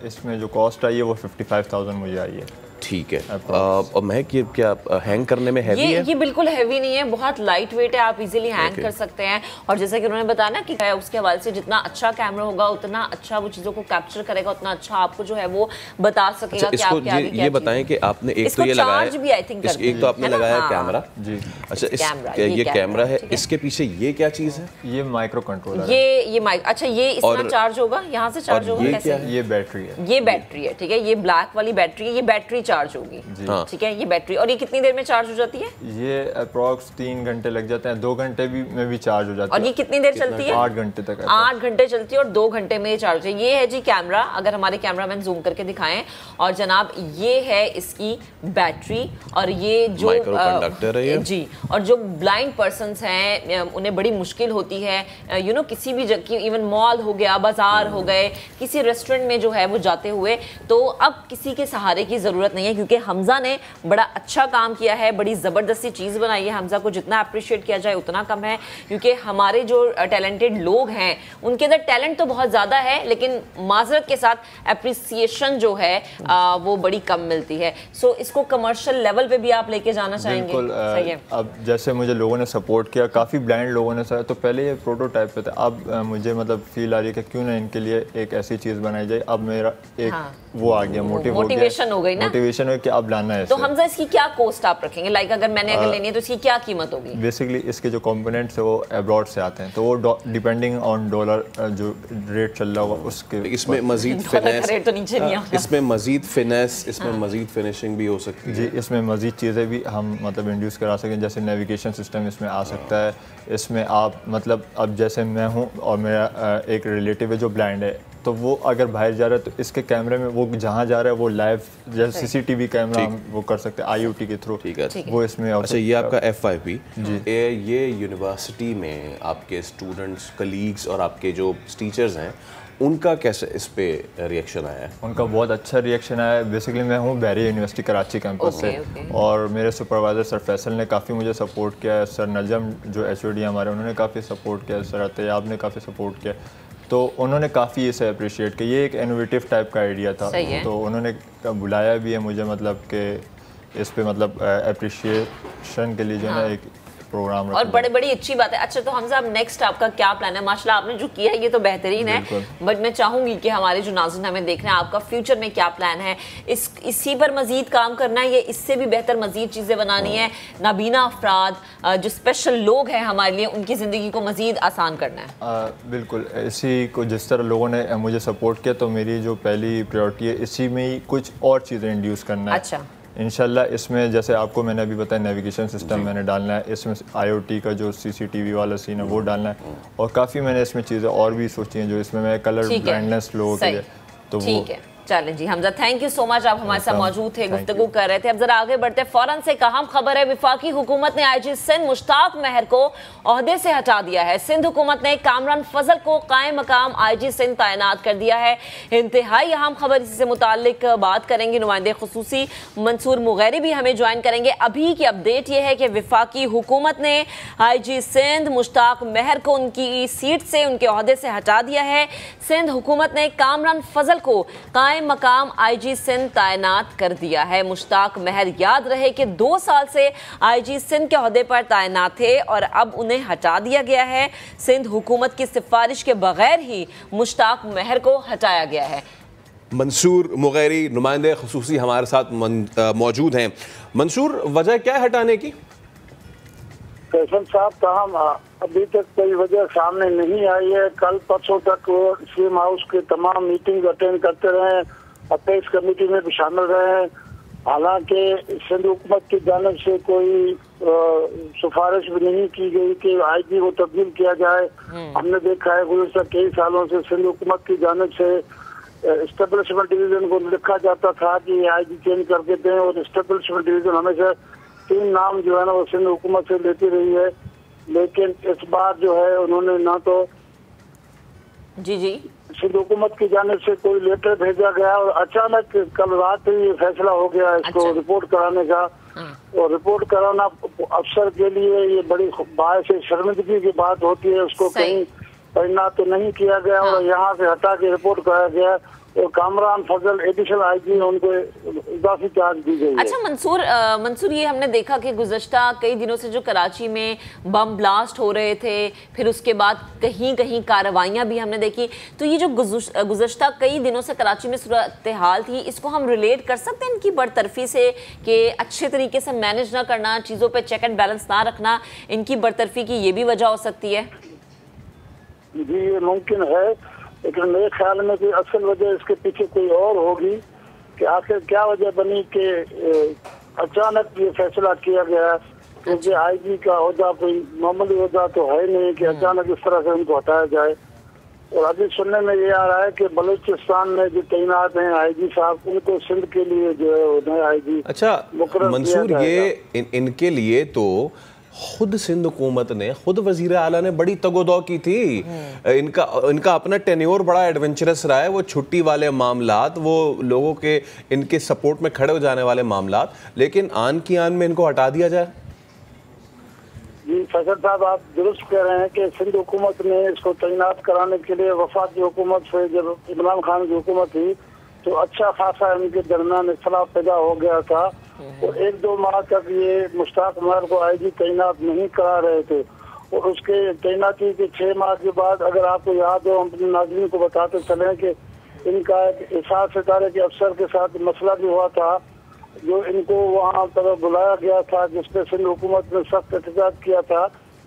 इसमें जो कॉस्ट आई है वो 55,000 मुझे आई है। ठीक है। और महक, ये क्या हैंग करने में हैवी है? ये बिल्कुल हैवी नहीं है, बहुत लाइट वेट है, आप इजीली हैंग कर सकते हैं। और जैसा कि उन्होंने बताया ना कि उसके हवाले से जितना अच्छा कैमरा होगा उतना अच्छा वो चीज़ों को कैप्चर करेगा, उतना अच्छा आपको जो है वो बता सकेगा कि आपके आगे क्या। ये बताएं कि आपने एक तो ये लगाया, एक तो आपने लगाया कैमरा जी। अच्छा, ये कैमरा है, इसके पीछे ये क्या चीज़ है? ये माइक्रो कंट्रोलर। ये माइक, अच्छा ये इस तरह चार्ज होगा, यहाँ से चार्ज होगा कैसे? ये बैटरी है। ये बैटरी है, ठीक है। ये ब्लैक वाली बैटरी है, ये बैटरी चार्ज होगी, ठीक है। ये बैटरी, और ये कितनी देर में चार्ज हो जाती है? ये अप्रॉक्स 3 घंटे लग जाते हैं, 2 घंटे में भी चार्ज हो जाती है। और ये कितनी देर चलती है? 8 घंटे तक। 8 घंटे चलती है और 2 घंटे में चार्ज है। ये है जी कैमरा, अगर हमारे कैमरामैन जूम करके दिखाएं। और जनाब ये है इसकी बैटरी, और ये जो माइक्रोकंडक्टर है ये जी। और जो ब्लाइंड पर्सन्स हैं उन्हें बड़ी मुश्किल होती है, किसी भी जगह, इवन मॉल हो गया, बाजार हो गए, किसी रेस्टोरेंट में जो है वो जाते हुए, तो अब किसी के सहारे की जरूरत नहीं है, क्योंकि हमजा ने बड़ा अच्छा काम किया है, बड़ी ज़बरदस्ती चीज़ बनाई है। हमजा को जितना अप्रिशिएट किया जाए उतना कम है, क्योंकि हमारे जो टैलेंटेड लोग हैं उनके अंदर टैलेंट तो बहुत ज़्यादा है, लेकिन माजरत के साथ अप्रिसिएशन जो है वो बड़ी कम मिलती है। सो इसको कमर्शियल लेवल पे भी आप लेके जाना चाहेंगे? सही है। अब जैसे मुझे लोगों ने सपोर्ट किया, काफ़ी ब्लाइंड लोगों ने, तो पहले ये प्रोटोटाइप पे था, अब मुझे मतलब फील आ रही है कि क्यों ना इनके लिए एक ऐसी चीज़ बनाई जाए। अब मेरा एक वो आ गया, मोटिवेशन हो गई ना, मोटिवेशन हो कि अब लाना है। तो हमजा इसकी क्या कॉस्ट आप रखेंगे? लाइक अगर मैंने लेनी है तो इसकी क्या कीमत होगी? बेसिकली इसके जो कंपोनेंट्स है वो अब्रॉड से आते हैं, तो वो डिपेंडिंग ऑन डॉलर जो रेट चल रहा होगा उसके। इसमें मजीद फिनेस, रेट तो नीचे नहीं आता। इसमें मजीद फिनेस, इसमें मजीद फिनिशिंग भी हो सकती है जी। इसमें मजीद चीज़ें भी हम मतलब इंड्यूस करा सकें, जैसे नेविगेशन सिस्टम इसमें आ सकता है। इसमें आप मतलब अब जैसे मैं हूँ और मेरा एक रिलेटिव है जो ब्लाइंड है, तो वो अगर बाहर जा रहा है तो इसके कैमरे में वो जहाँ जा रहा है वो लाइव जैसे CCTV कैमरा हम वो कर सकते हैं IoT के थ्रू। ठीक है, वो इसमें। अच्छा, ये आपका FYP जी, ये यूनिवर्सिटी में आपके स्टूडेंट्स, कलीग्स और आपके जो टीचर्स हैं उनका कैसे इस पे रिएक्शन आया है? उनका बहुत अच्छा रिएक्शन आया है। बेसिकली मैं हूँ बैरिया यूनिवर्सिटी कराची कैंपस से, और मेरे सुपरवाइज़र सर फैसल ने काफ़ी मुझे सपोर्ट किया है, सर नजम जो HOD हमारे उन्होंने काफ़ी सपोर्ट किया, सर अतयाब ने काफ़ी सपोर्ट किया, तो उन्होंने काफ़ी इसे अप्रिशिएट किया। ये एक इनोवेटिव टाइप का आइडिया था, तो उन्होंने बुलाया भी है मुझे, मतलब कि इस पे मतलब अप्रिशिएशन के लिए जो है ना एक प्रोग्राम और बड़ी अच्छी बात है। अच्छा, तो हमजा अब नेक्स्ट आपका क्या प्लान है? माशाल्लाह आपने जो किया है ये तो बेहतरीन है, बट मैं चाहूंगी कि हमारे जो नाज़रीन हमें देख रहे हैं, आपका फ्यूचर में क्या प्लान है? इसी पर मजीद काम करना है या इससे भी बेहतर मजीद चीज़ें बनानी है? नाबीना अफराद जो स्पेशल लोग हैं हमारे लिए, उनकी ज़िंदगी को मजीद आसान करना है? बिल्कुल, इसी को जिस तरह लोगों ने मुझे सपोर्ट किया, तो मेरी जो पहली प्रायोरिटी है इसी में ही कुछ और चीज़ें इंड्यूस करना है। अच्छा, इंशाल्लाह इसमें जैसे आपको मैंने अभी बताया नेविगेशन सिस्टम मैंने डालना है, इसमें IoT का जो CCTV वाला सीन है वो डालना है, और काफ़ी मैंने इसमें चीज़ें और भी सोची हैं जो इसमें मैं कलर ब्लाइंडनेस लोगों के लिए, तो वो चलें जी Hamza, thank you so much, आप हमारे साथ मौजूद थे, गुफ्तगू कर रहे थे। अब जरा आगे बढ़ते हैं। फौरन से एक अहम खबर है, वफाकी हुकूमत ने IG सिंध मुश्ताक महर को ओहदे से हटा दिया है। सिंध हुकूमत ने कामरान फजल को कायम मकाम IG सिंध तैनात कर दिया है। इंतहाई अहम खबर, इसी से मुताल्लिक बात करेंगे। नुमाइंदे खुसूसी मंसूर मुगैरी भी हमें ज्वाइन करेंगे। अभी की अपडेट यह है कि वफाकी हुकूमत ने IG सिंध मुश्ताक महर को उनकी सीट से, उनके ओहदे से हटा दिया है। सिंध हुकूमत ने कामरान फजल को मकाम IG सिंध तैनात कर दिया है। मुश्ताक महर, याद रहे कि 2 साल से IG सिंध के ओहदे पर तैनात थे और अब उन्हें हटा दिया गया है। सिंध हुकूमत की सिफारिश के बगैर ही मुश्ताक महर को हटाया गया है। मंसूर मुगैरी नुमाइंदे खुसूसी हमारे साथ मौजूद हैं। मंसूर, वजह क्या है हटाने की? फैसल साहब, ताहम अभी तक कोई वजह सामने नहीं आई है। कल परसों तक वो सीएम हाउस के तमाम मीटिंग अटेंड करते रहे, अपेक्स कमेटी में भी शामिल रहे। हालांकि सिंध हुकूमत की जानिब से कोई सिफारिश भी नहीं की गई कि IG को तब्दील किया जाए। हमने देखा है गुज़श्ता कई सालों से सिंध हुकूमत की जानिब से एस्टेब्लिशमेंट डिवीजन को लिखा जाता था कि IG चेंज करके दें, और एस्टेब्लिशमेंट डिवीजन हमेशा 3 नाम जो है ना वो सिंध हुकूमत से लेती रही है। लेकिन इस बार जो है उन्होंने ना तो जी सिंध हुकूमत की जानिब से कोई लेटर भेजा गया, और अचानक कल रात ही ये फैसला हो गया इसको रिपोर्ट कराने का। और रिपोर्ट कराना अफसर के लिए ये बड़ी बायस शर्मिंदगी की बात होती है। उसको कहीं तैनात तो नहीं किया गया और यहाँ से हटा के रिपोर्ट कराया गया, और कामरान फजल एडिशनल IG उनको इजाफी चार्ज दी गई है। अच्छा मंसूर, ये हमने देखा कि गुज़श्ता कई दिनों से जो कराची में बम ब्लास्ट हो रहे थे, फिर उसके बाद कहीं कहीं कार्रवाइयाँ भी हमने देखी, तो ये जो गुज़श्ता कई दिनों से कराची में सूरत हाल थी, इसको हम रिलेट कर सकते हैं इनकी बरतरफी से कि अच्छे तरीके से मैनेज ना करना, चीज़ों पर चेक एंड बैलेंस ना रखना, इनकी बरतरफी की ये भी वजह हो सकती है? जी, ये मुमकिन है, लेकिन मेरे ख्याल में कि असल वजह इसके पीछे कोई और होगी कि आखिर क्या वजह बनी कि अचानक ये फैसला किया गया, क्योंकि IG का ओहदा कोई मामूली ओहदा तो है नहीं कि अचानक इस तरह से उनको हटाया जाए। और अभी सुनने में ये आ रहा है कि बलूचिस्तान में जो तैनात हैं IG साहब, उनको सिंध के लिए जो है नए IG मंसूर, ये इनके लिए तो खुद सिंध हुकूमत ने, खुद वजीर आला ने बड़ी तगोदौ की थी। इनका अपना टेन्योर बड़ा एडवेंचरस रहा है। वो छुट्टी वाले मामलात, वो लोगों के इनके सपोर्ट में खड़े हो जाने वाले मामलात, लेकिन आन की आन में इनको हटा दिया जाए। जी फैसल साहब, आप दुरुस्त कह रहे हैं कि सिंध हुकूमत ने इसको तैनात कराने के लिए वफाकी हुकूमत से, जब इमरान खान की हुकूमत थी तो अच्छा खासा इनके दरमियान इख्तलाफ पैदा हो गया था, और 1-2 माह तक ये मुश्ताक महर को IG तैनात नहीं करा रहे थे। और उसके तैनाती के 6 माह के बाद, अगर आपको याद हो, हम अपने नाज़रीन को बताते चले कि इनका एक एहसास इदारे के अफसर के साथ मसला भी हुआ था, जो इनको वहाँ पर बुलाया गया था, जिसपे सिंध हुकूमत ने सख्त एहतजाज किया था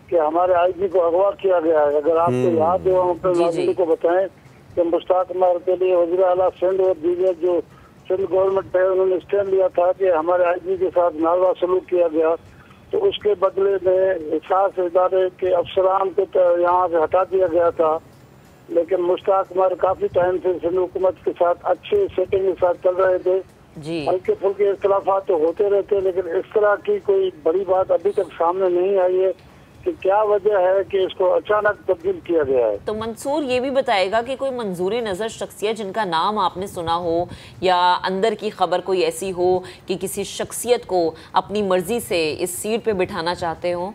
कि हमारे IG को अगवा किया गया है। अगर आपको याद हो, हम अपने नाज़रीन को बताएं कि मुश्ताक महर के लिए वज़ीर आला सिंध और दीगर जो सिंध गवर्नमेंट है, उन्होंने स्टैंड लिया था कि हमारे IG के साथ नारवा सलूक किया गया, तो उसके बदले में एहसास इदारे के अफसरान को यहाँ से हटा दिया गया था। लेकिन मुश्ताक महर काफी टाइम से सिंध हुकूमत के साथ अच्छे सेटिंग के साथ चल रहे थे। हल्के फुल्के इख्तलाफात तो होते रहते, लेकिन इस तरह की कोई बड़ी बात अभी तक सामने नहीं आई है कि क्या वजह है कि इसको अचानक तब्दील किया गया है। तो मंसूर, ये भी बताएगा कि कोई मंजूरी नज़र शख्सियत जिनका नाम आपने सुना हो, या अंदर की खबर कोई ऐसी हो कि किसी शख्सियत को अपनी मर्जी से इस सीट पे बिठाना चाहते हो?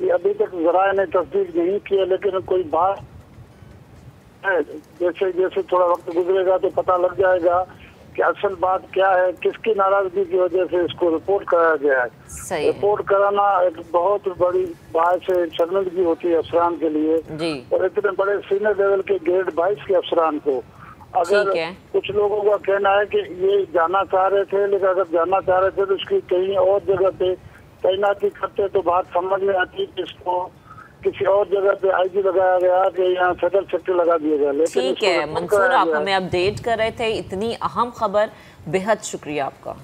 ये अभी तक ज़राए ने तस्दीक नहीं किया, लेकिन कोई बात है, जैसे जैसे थोड़ा वक्त गुजरेगा तो पता लग जाएगा कि असल बात क्या है, किसकी नाराजगी की वजह से इसको रिपोर्ट कराया गया है। रिपोर्ट कराना एक बहुत बड़ी बात से शर्मिंदगी होती है अफसरान के लिए, और इतने बड़े सीनियर लेवल के ग्रेड 22 के अफसरान को। अगर कुछ लोगों का कहना है कि ये जाना चाह रहे थे, लेकिन अगर जाना चाह रहे थे तो उसकी कहीं और जगह पे तैनाती करते तो बात समझ में आती कि इसको किसी और जगह पे आईजी लगाया गया कि यहाँ फेडरल सेक्टर लगा दिया गया। ठीक है मंसूर, आप हमें अपडेट कर रहे थे इतनी अहम खबर, बेहद शुक्रिया आपका।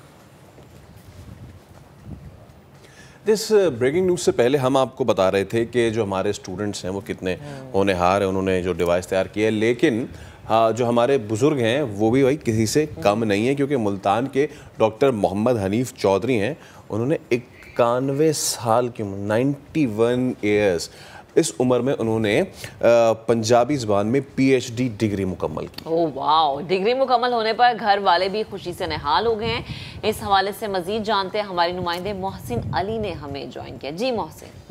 इस ब्रेकिंग न्यूज़ से पहले हम आपको बता रहे थे कि जो हमारे स्टूडेंट्स हैं वो कितने होनहार हैं, उन्होंने जो डिवाइस तैयार किया है, लेकिन जो हमारे बुज़ुर्ग हैं वो भी भाई किसी से कम नहीं है, क्योंकि मुल्तान के डॉक्टर मोहम्मद हनीफ चौधरी हैं, उन्होंने 91 साल की उम्र 91 ईयर्स इस उम्र में उन्होंने पंजाबी ज़बान में PhD डिग्री मुकम्मल की। ओह वाह, डिग्री मुकम्मल होने पर घर वाले भी खुशी से निहाल हो गए हैं। इस हवाले से मजीद जानते हैं, हमारे नुमाइंदे मोहसिन अली ने हमें ज्वाइन किया। जी मोहसिन।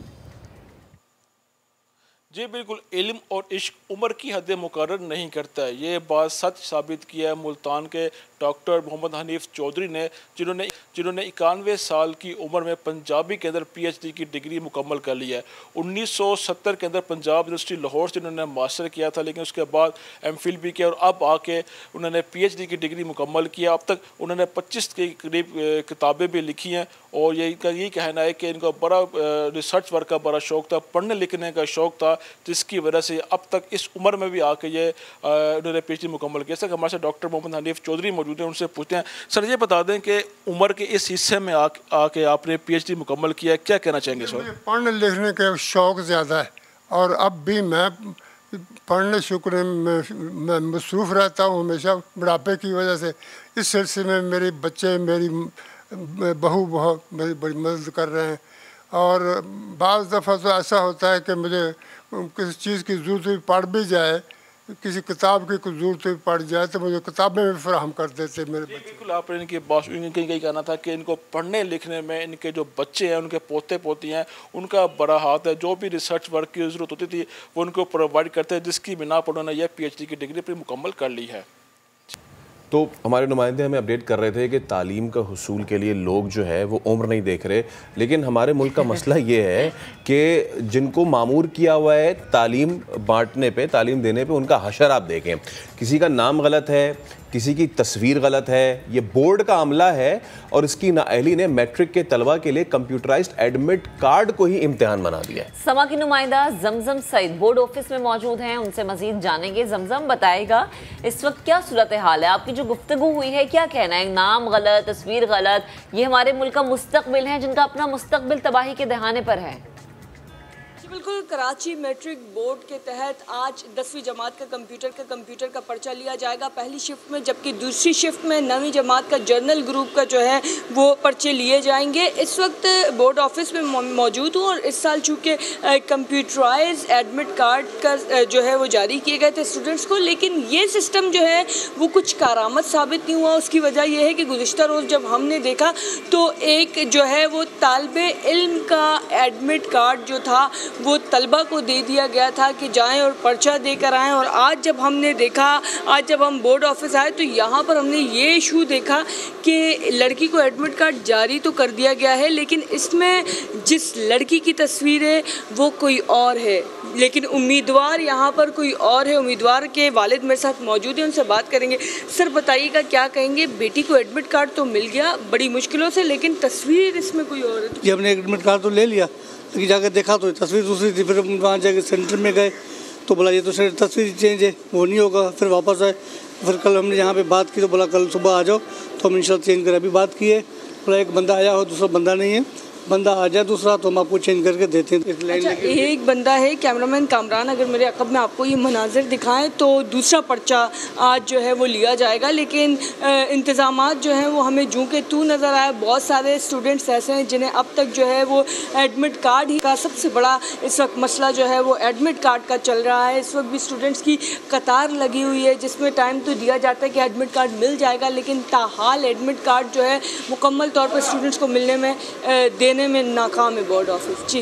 जी बिल्कुल, इल्म और इश्क उम्र की हदें मुकर्रर नहीं करता है, ये बात सच साबित किया है मुल्तान के डॉक्टर मोहम्मद हनीफ चौधरी ने, जिन्होंने 91 साल की उम्र में पंजाबी के अंदर PhD की डिग्री मुकम्मल कर ली है। 1970 के अंदर पंजाब यूनिवर्सिटी लाहौर से उन्होंने मास्टर किया था, लेकिन उसके बाद MPhil भी किया और अब आके उन्होंने PhD की डिग्री मुकम्मल किया। अब तक उन्होंने 25 के करीब किताबें भी लिखी हैं, और यही कहना है कि इनको बड़ा रिसर्च वर्क का बड़ा शौक़ था, पढ़ने लिखने का शौक़ था, जिसकी वजह से अब तक इस उम्र में भी आके ये उन्होंने PhD मुकम्मल किया। सर हमारे साथ डॉक्टर मोहम्मद हनीफ चौधरी मौजूद हैं, उनसे पूछते हैं। सर ये बता दें कि उम्र के इस हिस्से में आके आपने PhD मुकम्मल किया, क्या कहना चाहेंगे सर? पढ़ने लिखने का शौक़ ज़्यादा है, और अब भी मैं पढ़ने शुक्र मैं मसरूफ़ रहता हूँ हमेशा बुढ़ापे की वजह से। इस सिलसिले में मेरे बच्चे, मेरी बहू बहुत मेरी बड़ी मदद कर रहे हैं, और बाज़ दफ़ा तो ऐसा होता है कि मुझे किसी चीज़ की ज़रूरत भी पड़ भी जाए, किसी किताब की कुछ ज़रूरत भी पड़ जाए तो मुझे किताबें भी फराहम कर देते मेरे बच्चे। बिल्कुल, आपने इनकी बात यही कहना था कि इनको पढ़ने लिखने में इनके जो बच्चे हैं, उनके पोते पोती हैं, उनका बड़ा हाथ है। जो भी रिसर्च वर्क की ज़रूरत होती थी वो उनको प्रोवाइड करते हैं, जिसकी बिना पर उन्होंने यह PhD की डिग्री पर मुकम्मल कर ली है। तो हमारे नुमाइंदे हमें अपडेट कर रहे थे कि तालीम का हुसूल के लिए लोग जो है वो उम्र नहीं देख रहे, लेकिन हमारे मुल्क का मसला ये है कि जिनको मामूर किया हुआ है तालीम बांटने पे, तालीम देने पे, उनका हशर आप देखें, किसी का नाम गलत है, किसी की तस्वीर गलत है, ये बोर्ड का अमला है, और इसकी नाअहली ने मैट्रिक के तलबा के लिए कंप्यूटराइज्ड एडमिट कार्ड को ही इम्तिहान बना दिया है। समा की नुमाइंदा जमजम सईद बोर्ड ऑफिस में मौजूद हैं, उनसे मजीद जानेंगे। जमजम बताएगा इस वक्त क्या सूरत हाल है, आपकी जो गुफ्तगू हुई है क्या कहना है? नाम गलत, तस्वीर गलत, ये हमारे मुल्क का मुस्तकबिल है, जिनका अपना मुस्तकबिल तबाही के दहाने पर है। बिल्कुल, कराची मैट्रिक बोर्ड के तहत आज 10वीं जमात का कंप्यूटर का पर्चा लिया जाएगा पहली शिफ्ट में, जबकि दूसरी शिफ्ट में 9वीं जमात का जर्नल ग्रुप का जो है वो पर्चे लिए जाएंगे। इस वक्त बोर्ड ऑफिस में मौजूद हूँ, और इस साल चूँकि कंप्यूटराइज एडमिट कार्ड का जो है वो जारी किए गए थे स्टूडेंट्स को, लेकिन ये सिस्टम जो है वो कुछ कारामद साबित नहीं हुआ। उसकी वजह यह है कि गुज़िश्ता रोज़ जब हमने देखा तो एक जो है वो तालिबे इल्म का एडमिट कार्ड जो था वो तलबा को दे दिया गया था कि जाएं और पर्चा देकर आएं, और आज जब हमने देखा, आज जब हम बोर्ड ऑफिस आए तो यहाँ पर हमने ये इशू देखा कि लड़की को एडमिट कार्ड जारी तो कर दिया गया है, लेकिन इसमें जिस लड़की की तस्वीर है वो कोई और है, लेकिन उम्मीदवार यहाँ पर कोई और है। उम्मीदवार के वालिद मेरे साथ मौजूद हैं, उनसे बात करेंगे। सर बताइएगा क्या कहेंगे, बेटी को एडमिट कार्ड तो मिल गया बड़ी मुश्किलों से, लेकिन तस्वीर इसमें कोई और है। जी हमने एडमिट कार्ड तो ले लिया, लेकिन जाकर देखा तो तस्वीर दूसरी थी। फिर वहाँ जाकर सेंटर में गए तो बोला ये तो तस्वीर चेंज है, वो नहीं होगा। फिर वापस आए, फिर कल हमने यहाँ पे बात की तो बोला कल सुबह आ जाओ, तो हम इंशाल्लाह चेंज कर। अभी बात की है, बोला एक बंदा आया हो, दूसरा बंदा नहीं है, बंदा आ जाए दूसरा तो हम आपको चेंज करके देते हैं। अच्छा, एक बंदा है कैमरामैन कामरान, अगर मेरे अकब में आपको ये मनाजिर दिखाएं तो दूसरा पर्चा आज जो है वो लिया जाएगा, लेकिन इंतज़ामात जो हैं वो हमें जूं के तू नज़र आए। बहुत सारे स्टूडेंट्स ऐसे हैं जिन्हें अब तक जो है वो एडमिट कार्ड ही का सबसे बड़ा इस वक्त मसला जो है वो एडमिट कार्ड का चल रहा है। इस वक्त भी स्टूडेंट्स की कतार लगी हुई है, जिसमें टाइम तो दिया जाता है कि एडमिट कार्ड मिल जाएगा, लेकिन ताहाल एडमिट कार्ड जो है मुकम्मल तौर पर स्टूडेंट्स को मिलने में में नाकाम है बोर्ड ऑफिस। जी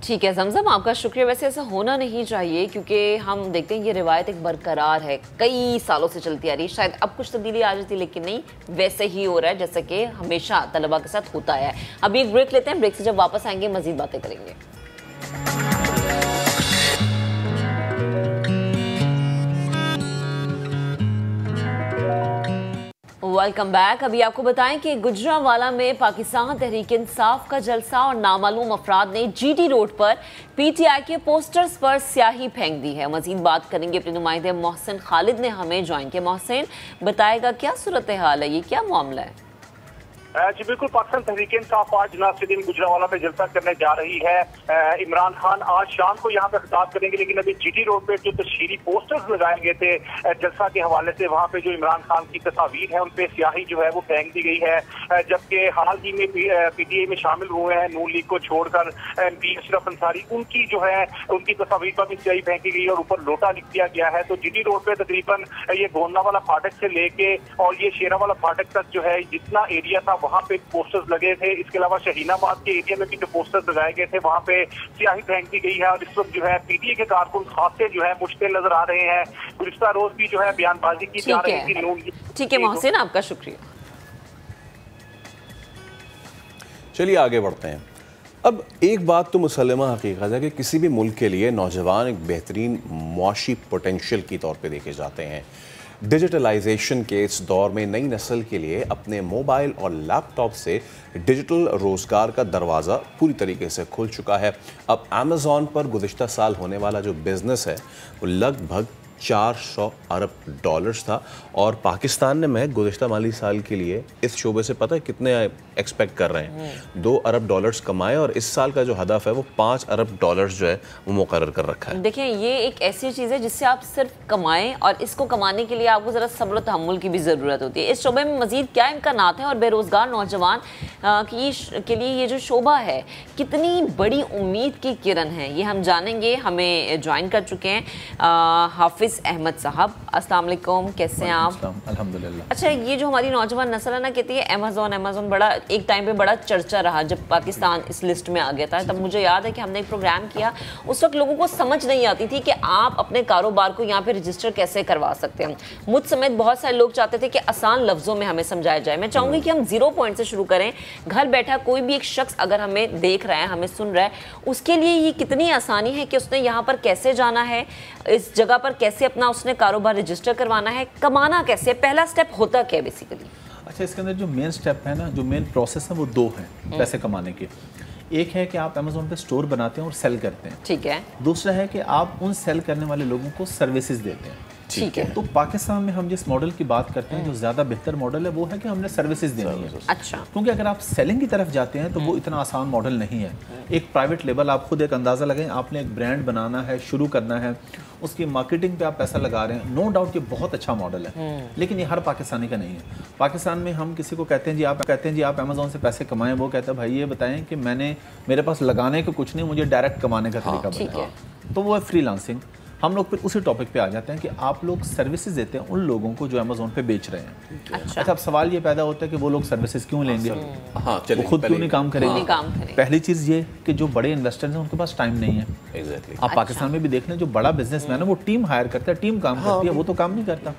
ठीक है जमजम, आपका शुक्रिया। वैसे ऐसा होना नहीं चाहिए क्योंकि हम देखते हैं ये रिवायत एक बरकरार है, कई सालों से चलती आ रही है। शायद अब कुछ तब्दीली आ जाती, लेकिन नहीं, वैसे ही हो रहा है जैसे कि हमेशा तलबा के साथ होता है। अभी एक ब्रेक लेते हैं, ब्रेक से जब वापस आएंगे मजीद बातें करेंगे। Welcome back. अभी आपको बताएं कि गुजरांवाला में पाकिस्तान तहरीक इंसाफ का जलसा और नामालूम अफराद ने जीटी रोड पर पीटीआई के पोस्टर्स पर स्याही फेंक दी है। मजीद बात करेंगे अपने नुमाइंदे मोहसिन खालिद ने हमें ज्वाइन किया। मोहसिन बताएगा क्या सूरत हाल है, ये क्या मामला है? जी बिल्कुल, पाकिस्तान तहरीक इंसाफ आज नासिरीन गुजरांवाला में जलसा करने जा रही है। इमरान खान आज शाम को यहाँ पे खिताब करेंगे, लेकिन अभी जीटी रोड पे जो तशहीरी पोस्टर्स लगाए गए थे जलसा के हवाले से, वहाँ पे जो इमरान खान की तस्वीर है उन पे स्याही जो है वो फेंक दी गई है। जबकि हाल ही में पीटीआई में शामिल हुए हैं नून लीग को छोड़कर MP अशरफ अंसारी, उनकी जो है उनकी तस्वीर पर भी स्याही फेंकी गई और ऊपर लोटा लिख दिया गया है। तो जीटी रोड पे तकरीबन ये गोंदावाला फाटक से लेके और ये शेरावाला फाटक तक जो है जितना एरिया था वहाँ पे पोस्टर्स लगे थे। इसके अलावा शहीनाबाद के एरिया में भी जो पोस्टर्स लगाए गए थे वहाँ पे स्याही फेंक दी गई है। और इस वक्त जो है पीटीआई के कारकुन खासे जो है मुश्किल नजर आ रहे हैं। गुज़िश्ता रोज भी जो है बयानबाजी की जा रही थी। ठीक है मोहसिन, आपका शुक्रिया। चलिए आगे बढ़ते हैं। अब एक बात तो मुसल्लमा हकीकत है कि किसी भी मुल्क के लिए नौजवान एक बेहतरीन मुआशी पोटेंशियल के तौर पे देखे जाते हैं। डिजिटलाइजेशन के इस दौर में नई नस्ल के लिए अपने मोबाइल और लैपटॉप से डिजिटल रोज़गार का दरवाज़ा पूरी तरीके से खुल चुका है। अब अमेज़ॉन पर गुज़िश्ता साल होने वाला जो बिज़नेस है वो लगभग 400 अरब डॉलर्स था, और पाकिस्तान ने मैं गुज़िश्ता माली साल के लिए इस शोबे से पता है कितने एक्सपेक्ट कर रहे हैं, 2 अरब डॉलर्स कमाए, और इस साल का जो हदफ है वो 5 अरब डॉलर्स जो है वो मुकर्रर कर रखा है। देखिए ये एक ऐसी चीज़ है जिससे आप सिर्फ कमाएं, और इसको कमाने के लिए आपको ज़रा सब्र और तहम्मुल की भी ज़रूरत होती है। इस शोबे में मज़ीद क्या इम्कानात हैं और बेरोज़गार नौजवान के लिए ये जो शोबा है कितनी बड़ी उम्मीद की किरण है, ये हम जानेंगे। हमें ज्वाइन कर चुके हैं हाफिज़ अहमद साहब। अस्सलाम वालेकुम, कैसे हैं आप? अल्हम्दुलिल्लाह। अच्छा, ये जो हमारी नौजवान नस्ल है ना, कहती है अमेज़ॉन बड़ा एक टाइम पे बड़ा चर्चा रहा जब पाकिस्तान इस लिस्ट में आ गया था। तब मुझे याद है कि हमने एक प्रोग्राम किया, उस वक्त लोगों को समझ नहीं आती थी कि आप अपने कारोबार को यहाँ पे रजिस्टर कैसे करवा सकते हैं। मुझ समेत बहुत सारे लोग चाहते थे कि आसान लफ्ज़ों में हमें समझाया जाए। मैं चाहूँगी कि हम 0 पॉइंट से शुरू करें। घर बैठा कोई भी एक शख्स अगर हमें देख रहा है, हमें सुन रहा है, उसके लिए ये कितनी आसानी है कि उसने यहाँ पर कैसे जाना है, इस जगह पर कैसे अपना उसने कारोबार रजिस्टर करवाना है, कमाना कैसे, पहला स्टेप होता क्या बेसिकली? अच्छा, इसके अंदर जो मेन स्टेप है ना, जो मेन प्रोसेस है वो 2 हैं पैसे कमाने के। एक है कि आप अमेज़ॉन पे स्टोर बनाते हैं और सेल करते हैं, ठीक है। दूसरा है कि आप उन सेल करने वाले लोगों को सर्विसेज देते हैं, ठीक है। तो पाकिस्तान में हम जिस मॉडल की बात करते हैं, जो ज़्यादा बेहतर मॉडल है वो है कि हमने सर्विसेज देनी है। अच्छा, क्योंकि अगर आप सेलिंग की तरफ जाते हैं तो वो इतना आसान मॉडल नहीं है। एक प्राइवेट लेबल, आप खुद एक अंदाज़ा लगाएं, आपने एक ब्रांड बनाना है, शुरू करना है, उसकी मार्केटिंग पे आप पैसा लगा रहे हैं, नो डाउट ये बहुत अच्छा मॉडल है, लेकिन ये हर पाकिस्तानी का नहीं है। पाकिस्तान में हम किसी को कहते हैं जी आप अमेज़ॉन से पैसे कमाएं, वो कहता है भाई ये बताएं कि मेरे पास लगाने का कुछ नहीं, मुझे डायरेक्ट कमाने का तरीका बताएं। तो वो है फ्रीलांसिंग। हम लोग फिर उसी टॉपिक पे आ जाते हैं कि आप लोग सर्विसेज देते हैं उन लोगों को जो अमेज़ॉन पे बेच रहे हैं। अच्छा, अब सवाल ये पैदा होता है कि वो लोग सर्विसेज क्यों लेंगे, वो खुद क्यों नहीं काम करेंगे? पहली चीज़ ये कि जो बड़े इन्वेस्टर्स हैं उनके पास टाइम नहीं है। एग्जैक्टली। आप पाकिस्तान में भी देख लें, जो बड़ा बिजनेसमैन है वो टीम हायर करता है, टीम काम करती है, वो तो काम नहीं करता।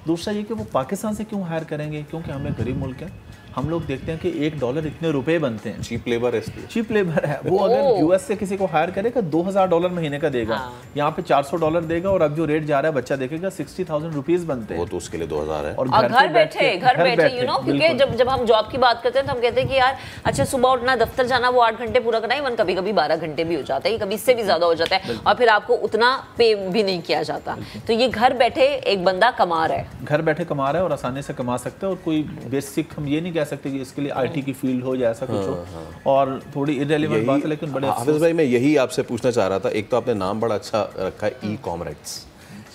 दूसरा ये कि वो पाकिस्तान से क्यों हायर करेंगे, क्योंकि हमें गरीब मुल्क है। हम लोग देखते हैं कि $1 इतने रुपए बनते हैं, चीप लेबर है, चीप लेबर है। वो अगर यूएस से किसी को हायर करेगा $2000 महीने का देगा, यहाँ पे $400 देगा, और अब जो रेट जा रहा है बच्चा देखेगा 60,000 रुपीज बनते हैं। वो तो उसके लिए 2000 है। और घर बैठे यू नो, क्योंकि जब हम जॉब की बात करते हैं तो हम कहते हैं कि यार अच्छा सुबह उठना, दफ्तर जाना, वो 8 घंटे पूरा करना, इवन कभी कभी 12 घंटे भी हो जाता है, कभी इससे भी ज्यादा हो जाता है, और फिर आपको उतना पे भी नहीं किया जाता। तो ये घर बैठे एक बंदा कमा रहा है, घर बैठे कमा रहा है और आसानी से कमा सकते हैं। और कोई बेसिक हम ये नहीं कह सकते कि इसके लिए IT की फील्ड हो या ऐसा कुछ हो। और थोड़ी इररिलेवेंट बात है, लेकिन बड़े हाफिज भाई मैं यही आपसे पूछना चाह रहा था। एक तो आपने नाम बड़ा अच्छा रखा है, ई-कॉमर्स,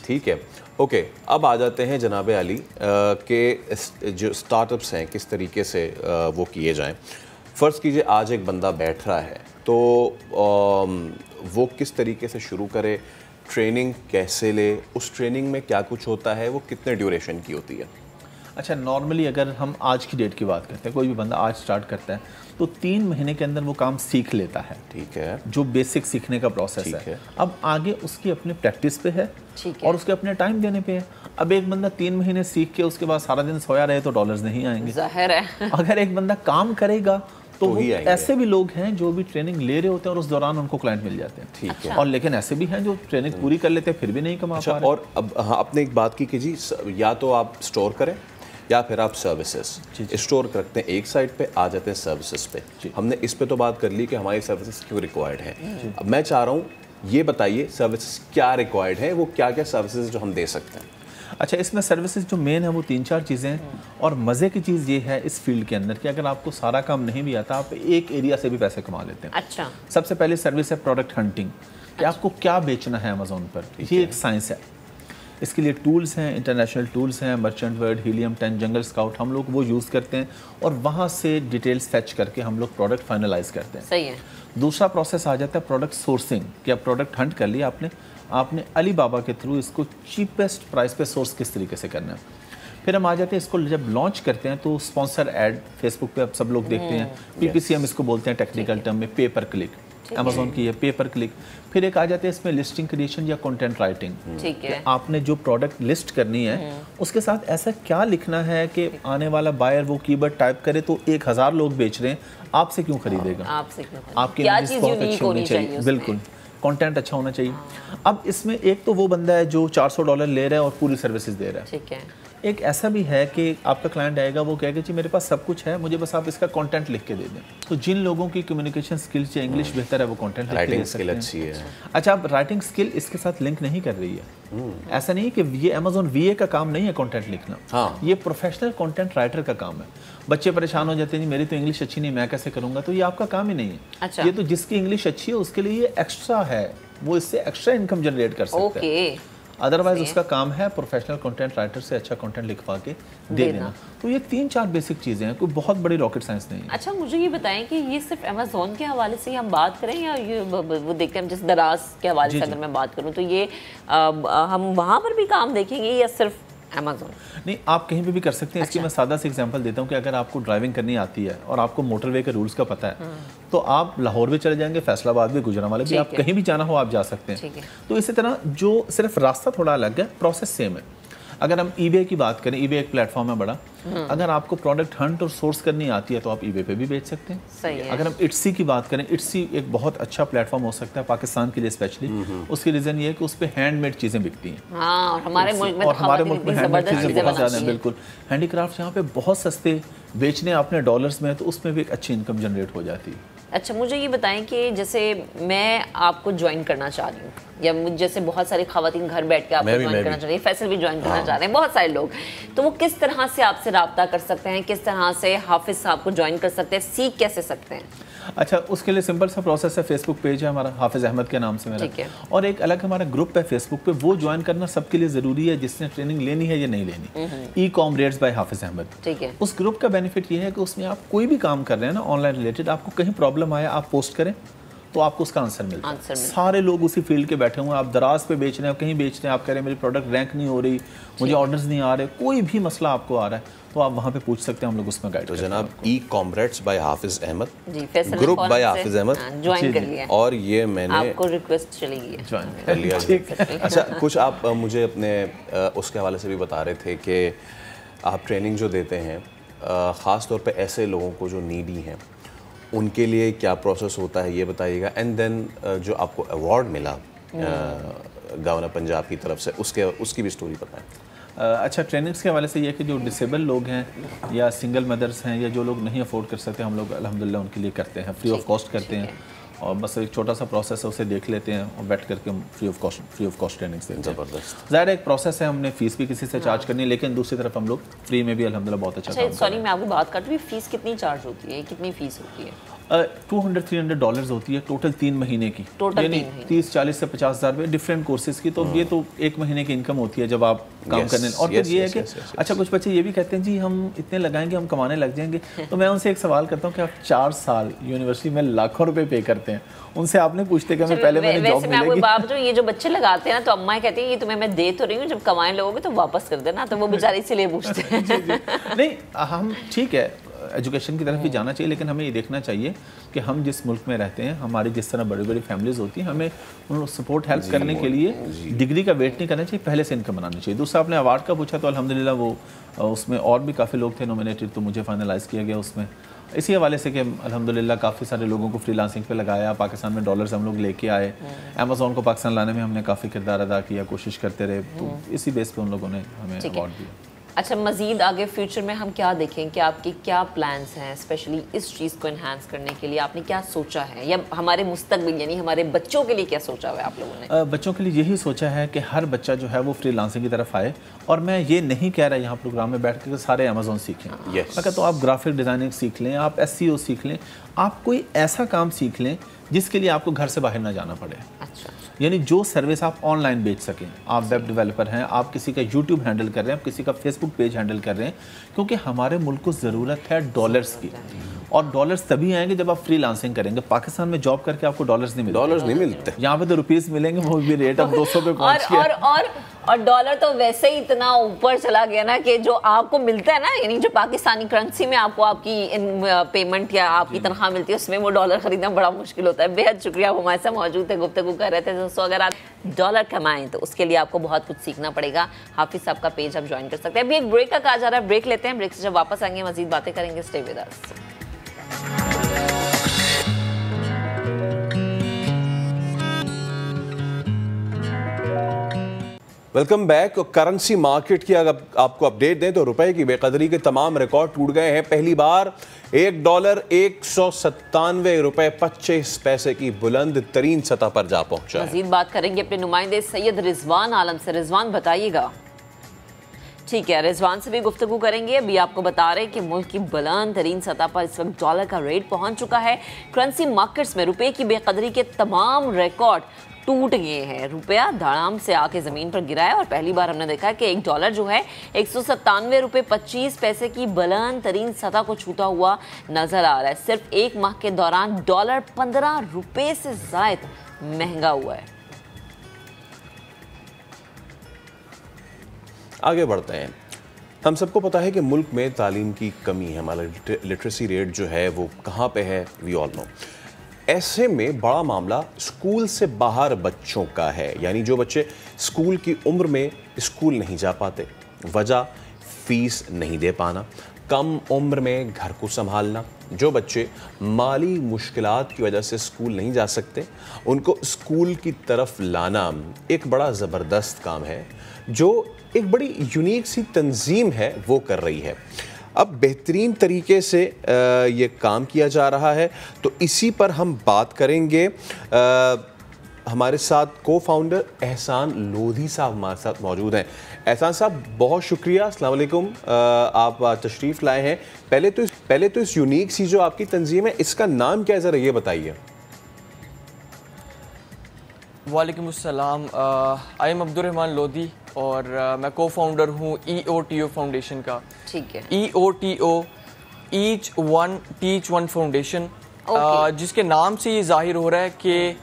ठीक है, ओके। अब आ जाते हैं जनाब अली के जो स्टार्टअप्स हैं किस तरीके से वो किए जाएं। फ़र्ज़ कीजिए आज एक बंदा बैठ रहा है, तो वो किस तरीके से शुरू करे, ट्रेनिंग कैसे ले, उस ट्रेनिंग में क्या कुछ होता है, वो कितने ड्यूरेशन की होती है? अच्छा, नॉर्मली अगर हम आज की डेट की बात करते हैं, कोई भी बंदा आज स्टार्ट करता है तो 3 महीने के अंदर वो काम सीख लेता है। ठीक है, जो बेसिक सीखने का प्रोसेस है। अब आगे उसकी अपनी प्रैक्टिस पे है और उसके अपने टाइम देने पे है। अब एक बंदा 3 महीने सीख के उसके बाद सारा दिन सोया रहे तो डॉलर्स नहीं आएंगे, जाहिर है। अगर एक बंदा काम करेगा तो ऐसे भी लोग हैं जो भी ट्रेनिंग ले रहे होते हैं और उस दौरान उनको क्लाइंट मिल जाते हैं। ठीक है। और लेकिन ऐसे भी हैं जो ट्रेनिंग पूरी कर लेते हैं फिर भी नहीं कमा पा रहे। और अब आपने एक बात की कि जी या तो आप स्टोर करें या फिर आप सर्विसेज स्टोर करते हैं एक साइड पे, आ जाते हैं सर्विसेज पे। हमने इस पे तो बात कर ली कि हमारी सर्विसेज क्यों रिक्वायर्ड है। अब मैं चाह रहा हूँ ये बताइए सर्विसेज क्या रिक्वायर्ड है, वो क्या क्या सर्विसेज जो हम दे सकते हैं। अच्छा, इसमें सर्विसेज जो मेन है वो 3-4 चीज़ें हैं। और मज़े की चीज़ ये है इस फील्ड के अंदर कि अगर आपको सारा काम नहीं भी आता, आप एक एरिया से भी पैसे कमा लेते हैं। अच्छा, सबसे पहले सर्विस है प्रोडक्ट हंटिंग, कि आपको क्या बेचना है अमेज़ोन पर। ये एक साइंस है। इसके लिए टूल्स हैं, इंटरनेशनल टूल्स हैं, मर्चेंट वर्ड, हीलियम 10, जंगल स्काउट, हम लोग वो यूज़ करते हैं और वहाँ से डिटेल्स फेच करके हम लोग प्रोडक्ट फाइनलाइज करते हैं। सही है। दूसरा प्रोसेस आ जाता है प्रोडक्ट सोर्सिंग, कि आप प्रोडक्ट हंट कर लिया आपने अली बाबा के थ्रू इसको चीपेस्ट प्राइस पे सोर्स किस तरीके से करना है। फिर हम आ जाते हैं इसको जब लॉन्च करते हैं तो स्पॉन्सर ऐड फेसबुक पे अब सब लोग देखते हैं, PPC हम इसको बोलते हैं टेक्निकल टर्म में, पे पर क्लिक। अमेज़ॉन की है पे पर क्लिक। फिर एक आ जाते हैं इसमें लिस्टिंग क्रिएशन या कंटेंट राइटिंग। ठीक है। आपने जो प्रोडक्ट लिस्ट करनी है उसके साथ ऐसा क्या लिखना है कि आने वाला बायर वो कीवर्ड टाइप करे तो 1000 लोग बेच रहे हैं, आपसे क्यों खरीदेगा, आपसे क्यों, आपकी इमेज बहुत अच्छी होनी चाहिए। बिल्कुल, कंटेंट अच्छा होना चाहिए। अब इसमें एक तो वो बंदा है जो $400 ले रहा है और पूरी सर्विसेज दे रहा है। ठीक है। एक ऐसा भी है कि आपका क्लाइंट आएगा, वो कहेगा जी मेरे पास सब कुछ है, मुझे बस आप इसका कंटेंट लिख के दे दें। तो जिन लोगों की कम्युनिकेशन स्किल्स या इंग्लिश बेहतर है वो कंटेंट लिख के दे सकते हैं। अच्छी है। अच्छा, अब राइटिंग स्किल इसके साथ लिंक नहीं कर रही है। ऐसा नहीं कि ये अमेज़ॉन VA का काम नहीं है कंटेंट लिखना। हाँ। ये प्रोफेशनल कंटेंट राइटर का काम है। बच्चे परेशान हो जाते हैं जी मेरी तो इंग्लिश अच्छी नहीं, मैं कैसे करूँगा, तो ये आपका काम ही नहीं है। अच्छा। ये तो जिसकी इंग्लिश अच्छी है उसके लिए ये एक्स्ट्रा है, वो इससे एक्स्ट्रा इनकम जनरेट कर सकता है। अदरवाइज उसका काम है प्रोफेशनल कंटेंट राइटर से अच्छा कंटेंट लिखवा के दे देना। तो ये 3-4 बेसिक चीज़ें हैं, कोई बहुत बड़ी रॉकेट साइंस नहीं है। अच्छा, मुझे ये बताएं कि ये सिर्फ अमेज़ॉन के हवाले से हम बात करें या ये वो देखते हैं जैसे दराज के हवाले से अगर मैं बात करूँ तो ये हम वहाँ पर भी काम देखेंगे या सिर्फ अमेज़ॉन? नहीं, आप कहीं पे भी कर सकते हैं। इसकी मैं सादा से एग्जांपल देता हूँ कि अगर आपको ड्राइविंग करनी आती है और आपको मोटरवे के रूल्स का पता है तो आप लाहौर भी चले जाएंगे, फैसलाबाद भी, गुजरांवाला भी, आप कहीं भी जाना हो आप जा सकते हैं। तो इसी तरह जो सिर्फ रास्ता थोड़ा अलग है, प्रोसेस सेम है। अगर हम eBay की बात करें, eBay एक प्लेटफॉर्म है बड़ा, अगर आपको प्रोडक्ट हंट और सोर्स करनी आती है तो आप eBay पे भी बेच सकते हैं। सही है। अगर हम Etsy की बात करें, Etsy एक बहुत अच्छा प्लेटफॉर्म हो सकता है पाकिस्तान के लिए स्पेशली। उसकी रीज़न ये है कि उस पर हैंडमेड चीज़ें बिकती हैं। हाँ, और हमारे मुल्क में हैंडमेड चीज़ें बहुत ज़्यादा हैं। बिल्कुल, हैंडीक्राफ्ट यहाँ पे बहुत सस्ते बेचने अपने डॉलर्स में, तो उसमें भी एक अच्छी इनकम जनरेट हो जाती है। अच्छा, मुझे ये बताएं कि जैसे मैं आपको ज्वाइन करना चाह रही हूँ या जैसे बहुत सारी खवातीन घर बैठ के आपको ज्वाइन करना चाह रही है, फैसल भी ज्वाइन करना चाह रहे हैं, बहुत सारे लोग, तो वो किस तरह से आपसे रब्ता कर सकते हैं, किस तरह से हाफिज साहब को ज्वाइन कर सकते हैं, सीख कैसे सकते हैं? अच्छा, उसके लिए सिंपल सा प्रोसेस है। फेसबुक पेज है हमारा, हाफिज अहमद के नाम से मेरा, और एक अलग हमारा ग्रुप है फेसबुक पे, वो ज्वाइन करना सबके लिए ज़रूरी है जिसने ट्रेनिंग लेनी है या नहीं लेनी। E-com rates bye Hafiz Ahmad. ठीक है। उस ग्रुप का बेनिफिट ये है कि उसमें आप कोई भी काम कर रहे हैं ना ऑनलाइन रिलेटेड, आपको कहीं प्रॉब्लम आया आप पोस्ट करें तो आपको उसका आंसर मिलता है। सारे लोग उसी फील्ड के बैठे हुए हैं, आप दराज पे बेच रहे हैं, कहीं बेच रहे हैं, आप कह रहे हैं मेरी प्रोडक्ट रैंक नहीं हो रही, मुझे ऑर्डर्स नहीं आ रहे, कोई भी मसला आपको आ रहा है तो आप वहाँ पे पूछ सकते हैं, हम लोग उसमें गाइड। तो जनाब e-comrades by Hafiz Ahmed, ji, group by Hafiz Ahmed join कर लिया, और ये मैंने आपको रिक्वेस्ट चली गई, ज्वाइन कर लिया। अच्छा, कुछ आप मुझे अपने उसके हवाले से भी बता रहे थे कि आप ट्रेनिंग जो देते हैं ख़ास तौर पे ऐसे लोगों को जो नीडी हैं उनके लिए क्या प्रोसेस होता है ये बताइएगा। एंड देन जो आपको अवार्ड मिला गवर्नर पंजाब की तरफ से, उसकी भी स्टोरी बताएं। अच्छा, ट्रेनिंग्स के हवाले से ये कि जो डिसेबल लोग हैं या सिंगल मदर्स हैं या जो लोग नहीं अफोर्ड कर सकते, हम लोग अल्हम्दुलिल्लाह उनके लिए करते हैं, फ्री ऑफ कॉस्ट करते हैं। और बस एक छोटा सा प्रोसेस है, उसे देख लेते हैं और बैठ करके हम फ्री ऑफ कॉस्ट ट्रेनिंग्स देते हैं। ज़बरदस्त। ज़ाहिर एक प्रोसेस है, हमने फीस भी किसी से चार्ज करनी है, लेकिन दूसरी तरफ हम लोग फ्री में भी अल्हम्दुलिल्लाह बहुत अच्छा काम। सॉरी, मैं आपको बात करती हूँ, फीस कितनी चार्ज होती है, कितनी फीस होती है? $200-300 होती है टोटल 3 महीने की, यानी 30-40 से 50,000 रुपये डिफरेंट कोर्सेज की। तो ये तो 1 महीने की इनकम होती है जब आप काम करने। और फिर ये है कि अच्छा, कुछ बच्चे ये भी कहते हैं जी हम इतने लगाएंगे हम कमाने लग जाएंगे। तो मैं उनसे एक सवाल करता हूँ कि आप 4 साल यूनिवर्सिटी में लाखों रुपए पे करते हैं, उनसे आपने पूछते कि हमें पहले मैंने जॉब मिलेगी। बाप जो ये जो बच्चे लगाते हैं ना, तो अम्मा कहती है ये तुम्हें मैं दे तो रही हूँ, जब कमाए लोगे तो वापस कर देना। तो वो बेचारे इसीलिए पूछते हैं। नहीं, हम ठीक है एजुकेशन की तरफ भी जाना चाहिए, लेकिन हमें ये देखना चाहिए कि हम जिस मुल्क में रहते हैं, हमारी जिस तरह बड़ी बड़ी फैमिलीज होती हैं, हमें उन सपोर्ट हेल्प करने के लिए डिग्री का वेट नहीं करना चाहिए, पहले से इनकम बनानी चाहिए। दूसरा आपने अवार्ड का पूछा, तो अल्हम्दुलिल्लाह वो उसमें और भी काफ़ी लोग थे नॉमिनेटेड, तो मुझे फाइनलाइज किया गया उसमें, इसी हवाले से कि अल्हम्दुलिल्लाह काफ़ी सारे लोगों को फ्रीलांसिंग पे लगाया, पाकिस्तान में डॉलर्स हम लोग लेके आए, अमेज़ॉन को पाकिस्तान लाने में हमने काफ़ी किरदार अदा किया, कोशिश करते रहे, तो इसी बेस पे उन लोगों ने हमें अवार्ड दिया। अच्छा, मज़ीद आगे फ्यूचर में हम क्या देखें कि आपके क्या प्लान्स हैं स्पेशली इस चीज़ को इन्हांस करने के लिए? आपने क्या सोचा है, या हमारे मुस्तकबिल यानी हमारे बच्चों के लिए क्या सोचा हुआ है आप लोगों ने? बच्चों के लिए यही सोचा है कि हर बच्चा जो है वो फ्रीलांसिंग की तरफ आए। और मैं ये नहीं कह रहा यहाँ प्रोग्राम में बैठ कर सारे अमेज़ॉन सीखें। मैं कहता हूँ आप ग्राफिक डिज़ाइनिंग सीख लें, आप SEO सीख लें, आप कोई ऐसा काम सीख लें जिसके लिए आपको घर से बाहर ना जाना पड़े। अच्छा, यानी जो सर्विस आप ऑनलाइन बेच सकें। आप वेब डेवलपर हैं, आप किसी का यूट्यूब हैंडल कर रहे हैं, आप किसी का फेसबुक पेज हैंडल कर रहे हैं, क्योंकि हमारे मुल्क को ज़रूरत है डॉलर्स की, और डॉलर्स तभी आएंगे जब आप फ्रीलांसिंग करेंगे। पाकिस्तान में जॉब करके आपको डॉलर्स नहीं मिलते, यहाँ पे तो रुपीस मिलेंगे, वो भी रेट अब 200 पे पहुंच गया। और डॉलर तो वैसे ही इतना ऊपर चला गया ना कि जो आपको मिलता है ना, यानी जो पाकिस्तानी करेंसी में आपको आपकी पेमेंट या आपकी तनख्वाह मिलती है, उसमें वो डॉलर खरीदना बड़ा मुश्किल होता है। बेहद शुक्रिया, आप हमारे साथ मौजूद थे, गुफ्तगू कर रहे थे। दोस्तों, अगर आप डॉलर कमाएं तो उसके लिए आपको बहुत कुछ सीखना पड़ेगा। हाफिज साहब का पेज आप ज्वाइन कर सकते हैं। अभी एक ब्रेक का कहा जा रहा है, ब्रेक लेते हैं, ब्रेक से जब वापस आएंगे मजीद बातें करेंगे। Stay with us. Welcome back. Currency market की अगर आपको अपडेट दें तो रुपए की बेकदरी के तमाम रिकॉर्ड टूट गए हैं। पहली बार $1 $197.25 की बुलंद तरीन सतह पर जा पहुंचा है। मजीद बात करेंगे अपने नुमाइंदे सैयद रिजवान आलम से। रिजवान बताइएगा। ठीक है, रिजवान से भी गुफ्तगू करेंगे। अभी आपको बता रहे हैं कि मुल्क की बुलंद तरीन सतह पर इस वक्त डॉलर का रेट पहुंच चुका है। करेंसी मार्केट्स में रुपए की बेकदरी के तमाम रिकॉर्ड टूट गए हैं। रुपया धड़ाम से आके ज़मीन पर गिरा है और पहली बार हमने देखा है कि $1 जो है $197.25 की बुलंद तरीन सतह को छूता हुआ नजर आ रहा है। सिर्फ एक माह के दौरान डॉलर $15 से ज़ायद महंगा हुआ है। आगे बढ़ते हैं। हम सबको पता है कि मुल्क में तालीम की कमी है, हमारा लिटरेसी रेट जो है वो कहाँ पे है, वी ऑल नो। ऐसे में बड़ा मामला स्कूल से बाहर बच्चों का है, यानी जो बच्चे स्कूल की उम्र में स्कूल नहीं जा पाते। वजह फीस नहीं दे पाना, कम उम्र में घर को संभालना। जो बच्चे माली मुश्किलात की वजह से स्कूल नहीं जा सकते, उनको स्कूल की तरफ लाना एक बड़ा ज़बरदस्त काम है जो एक बड़ी यूनिक सी तंजीम है वो कर रही है। अब बेहतरीन तरीके से ये काम किया जा रहा है, तो इसी पर हम बात करेंगे। हमारे साथ को फाउंडर एहसान लोधी साहब हमारे साथ मौजूद हैं। एहसान साहब, बहुत शुक्रिया, अस्सलाम वालेकुम, आप तशरीफ़ लाए हैं। पहले तो इस यूनिक सी जो आपकी तंजीम है, इसका नाम क्या है, ज़रा ये बताइए। वालेकुम अस्सलाम, आई एम अब्दुर्रहमान लोधी और मैं को फाउंडर हूँ EOTO फाउंडेशन का। ठीक है, EOTO each one teach one foundation, जिसके नाम से ये जाहिर हो रहा है कि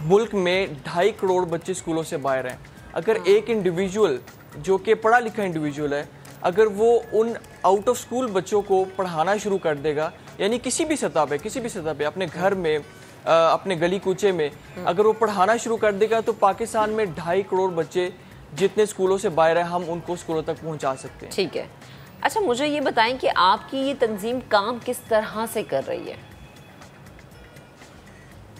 मुल्क में 2.5 करोड़ बच्चे स्कूलों से बाहर हैं। अगर एक इंडिविजुअल जो कि पढ़ा लिखा इंडिविजुअल है, अगर वो उन आउट ऑफ स्कूल बच्चों को पढ़ाना शुरू कर देगा, यानी किसी भी सतह पे अपने घर में, अपने गली कूचे में अगर वो पढ़ाना शुरू कर देगा, तो पाकिस्तान में 2.5 करोड़ बच्चे जितने स्कूलों से बाहर हैं, हम उनको स्कूलों तक पहुंचा सकते हैं। ठीक है। अच्छा, मुझे ये बताएं कि आपकी ये तंजीम काम किस तरह से कर रही है?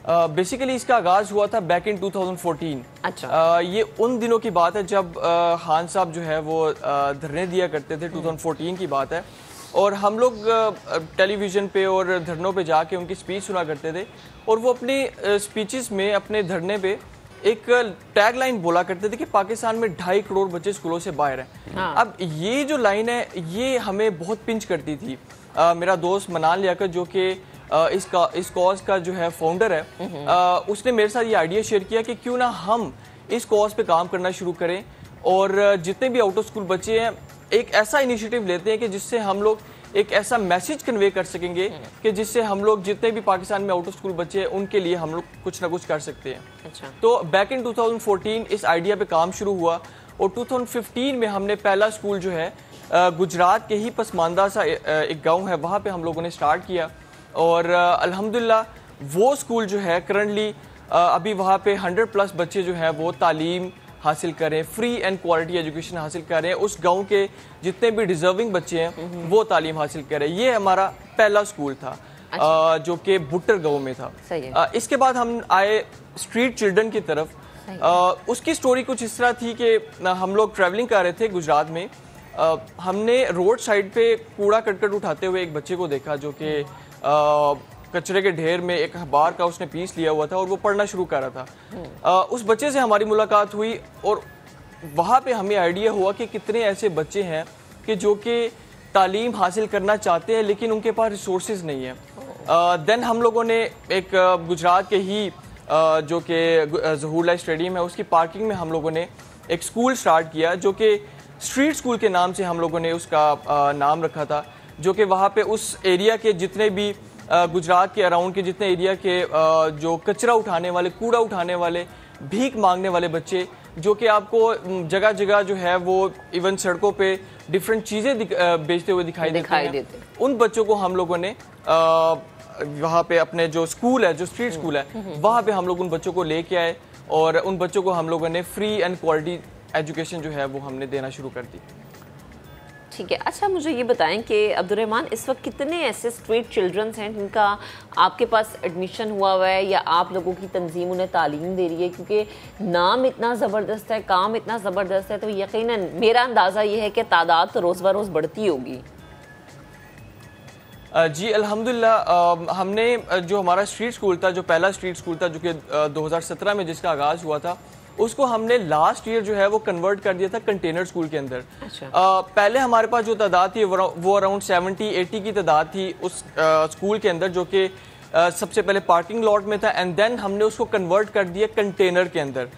बेसिकली इसका आगाज़ हुआ था बैक इन 2014। अच्छा। ये उन दिनों की बात है जब खान साहब जो है वो धरने दिया करते थे, 2014 की बात है। और हम लोग टेलीविज़न पे और धरनों पे जाके उनकी स्पीच सुना करते थे, और वो अपनी स्पीचेस में, अपने धरने पे एक टैग लाइन बोला करते थे कि पाकिस्तान में 2.5 करोड़ बच्चे स्कूलों से बाहर हैं। हाँ। अब ये जो लाइन है ये हमें बहुत पिंच करती थी, मेरा दोस्त मनान लियाकत जो कि इस कॉज का जो है फाउंडर है, उसने मेरे साथ ये आइडिया शेयर किया कि क्यों ना हम इस कॉज पे काम करना शुरू करें और जितने भी आउट ऑफ स्कूल बच्चे हैं एक ऐसा इनिशिएटिव लेते हैं कि जिससे हम लोग एक ऐसा मैसेज कन्वे कर सकेंगे कि जिससे हम लोग जितने भी पाकिस्तान में आउट ऑफ स्कूल बच्चे हैं उनके लिए हम लोग कुछ ना कुछ कर सकते हैं। अच्छा। तो बैक इन 2014 इस आइडिया पे काम शुरू हुआ और 2015 में हमने पहला स्कूल जो है गुजरात के ही पसमानदा सा एक गाँव है वहाँ पे हम लोगों ने स्टार्ट किया और अल्हम्दुलिल्लाह वो स्कूल जो है करंटली अभी वहाँ पे 100+ बच्चे जो हैं वो तालीम हासिल करें, फ्री एंड क्वालिटी एजुकेशन हासिल करें, उस गांव के जितने भी डिजर्विंग बच्चे हैं वो तालीम हासिल करें। ये हमारा पहला स्कूल था। अच्छा। जो कि बुट्टर गांव में था। सही है। इसके बाद हम आए स्ट्रीट चिल्ड्रन की तरफ। उसकी स्टोरी कुछ इस तरह थी कि हम लोग ट्रैवलिंग कर रहे थे गुजरात में, हमने रोड साइड पे कूड़ा करकट उठाते हुए एक बच्चे को देखा जो कि कचरे के ढेर में एक अखबार का उसने पीस लिया हुआ था और वो पढ़ना शुरू कर रहा था। उस बच्चे से हमारी मुलाकात हुई और वहाँ पे हमें आइडिया हुआ कि कितने ऐसे बच्चे हैं कि जो कि तालीम हासिल करना चाहते हैं लेकिन उनके पास रिसोर्सेज नहीं है। देन हम लोगों ने एक गुजरात के ही जो कि ज़हूर स्टेडियम है उसकी पार्किंग में हम लोगों ने एक स्कूल स्टार्ट किया जो कि स्ट्रीट स्कूल के नाम से हम लोगों ने उसका नाम रखा था, जो कि वहाँ पे उस एरिया के जितने भी गुजरात के अराउंड के जितने एरिया के जो कचरा उठाने वाले, कूड़ा उठाने वाले, भीख मांगने वाले बच्चे जो कि आपको जगह जगह जो है वो इवन सड़कों पे डिफरेंट चीज़ें बेचते हुए दिखाई देते हैं, उन बच्चों को हम लोगों ने वहाँ पे अपने जो स्कूल है, जो स्ट्रीट स्कूल है, वहाँ पे हम लोग उन बच्चों को लेके आए और उन बच्चों को हम लोगों ने फ्री एंड क्वालिटी एजुकेशन जो है वो हमने देना शुरू कर दी। ठीक है। अच्छा, मुझे ये बताएं कि अब्दुर्रहमान इस वक्त कितने ऐसे स्ट्रीट चिल्ड्रंस हैं जिनका आपके पास एडमिशन हुआ है या आप लोगों की तंजीम उन्हें तालीम दे रही है? क्योंकि नाम इतना ज़बरदस्त है, काम इतना ज़बरदस्त है, तो यकीनन मेरा अंदाज़ा ये है कि तादाद तो रोज़ ब रोज़ बढ़ती होगी। जी अल्हम्दुलिल्लाह, हमने जो हमारा स्ट्रीट स्कूल था, जो पहला स्ट्रीट स्कूल था जो कि 2017 में जिसका आगाज़ हुआ था, उसको हमने लास्ट ईयर जो है वो कन्वर्ट कर दिया था कंटेनर स्कूल के अंदर। अच्छा। पहले हमारे पास जो तादाद थी वो अराउंड 70-80 की तादाद थी उस स्कूल के अंदर, जो कि सबसे पहले पार्किंग लॉट में था एंड देन हमने उसको कन्वर्ट कर दिया कंटेनर के अंदर।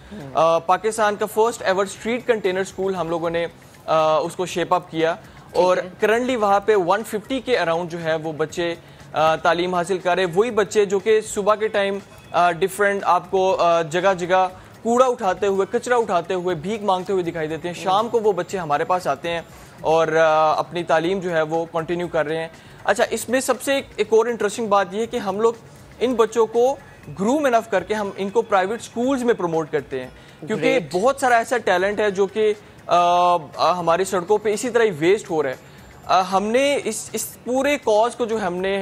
पाकिस्तान का first ever street container school हम लोगों ने उसको शेप अप किया और करंटली वहाँ पे 150 के अराउंड जो है वो बच्चे तालीम हासिल कर रहे। वही बच्चे जो कि सुबह के टाइम डिफरेंट आपको जगह जगह कूड़ा उठाते हुए, कचरा उठाते हुए, भीख मांगते हुए दिखाई देते हैं, शाम को वो बच्चे हमारे पास आते हैं और अपनी तालीम जो है वो कंटिन्यू कर रहे हैं। अच्छा, इसमें सबसे एक और इंटरेस्टिंग बात यह है कि हम लोग इन बच्चों को ग्रूम इनफ करके हम इनको प्राइवेट स्कूल्स में प्रमोट करते हैं, क्योंकि बहुत सारा ऐसा टैलेंट है जो कि हमारी सड़कों पे इसी तरह ही वेस्ट हो रहा है। हमने इस पूरे कॉज को जो हमने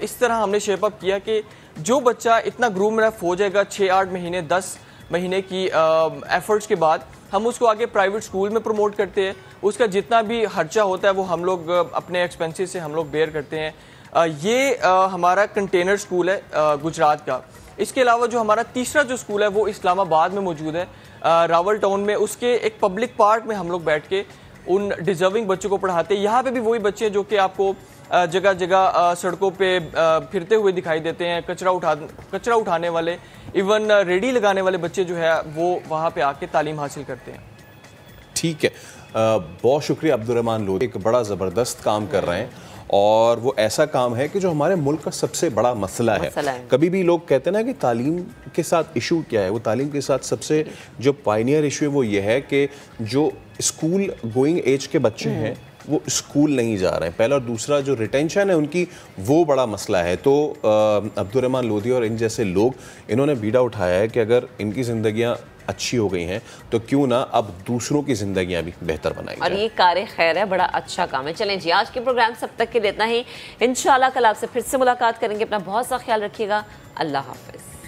इस तरह हमने शेप अप किया कि जो बच्चा इतना ग्रूम इनफ हो जाएगा 6-8 महीने 10 महीने की एफर्ट्स के बाद, हम उसको आगे प्राइवेट स्कूल में प्रमोट करते हैं। उसका जितना भी खर्चा होता है वो हम लोग अपने एक्सपेंसेस से हम लोग बेयर करते हैं। ये हमारा कंटेनर स्कूल है गुजरात का। इसके अलावा जो हमारा तीसरा जो स्कूल है वो इस्लामाबाद में मौजूद है, रावल टाउन में। उसके एक पब्लिक पार्क में हम लोग बैठ के उन डिजर्विंग बच्चों को पढ़ाते हैं। यहाँ पे भी वही बच्चे हैं जो कि आपको जगह जगह सड़कों पे फिरते हुए दिखाई देते हैं, कचरा उठाने वाले, इवन रेडी लगाने वाले बच्चे जो है वो वहाँ पे आके तालीम हासिल करते हैं। ठीक है, बहुत शुक्रिया अब्दुर्रहमान लोधी, एक बड़ा ज़बरदस्त काम कर रहे हैं और वो ऐसा काम है कि जो हमारे मुल्क का सबसे बड़ा मसला है। कभी भी लोग कहते हैं ना कि तालीम के साथ इशू क्या है, वो तालीम के साथ सबसे जो पायनियर इशू है वो ये है कि जो स्कूल गोइंग एज के बच्चे हैं वो स्कूल नहीं जा रहे हैं, पहला। और दूसरा जो रिटेंशन है उनकी, वो बड़ा मसला है। तो अब्दुर्रहमान लोधी और इन जैसे लोग, इन्होंने बीड़ा उठाया है कि अगर इनकी ज़िंदगियाँ अच्छी हो गई हैं तो क्यों ना अब दूसरों की ज़िंदगियाँ भी बेहतर बनाई जाए। और ये कार्य खैर है, बड़ा अच्छा काम है। चलें जी, आज के प्रोग्राम सब तक के लिए इतना ही। इंशाल्लाह कल आपसे फिर से मुलाकात करेंगे। अपना बहुत सा ख्याल रखिएगा। अल्लाह हाफ़िज़।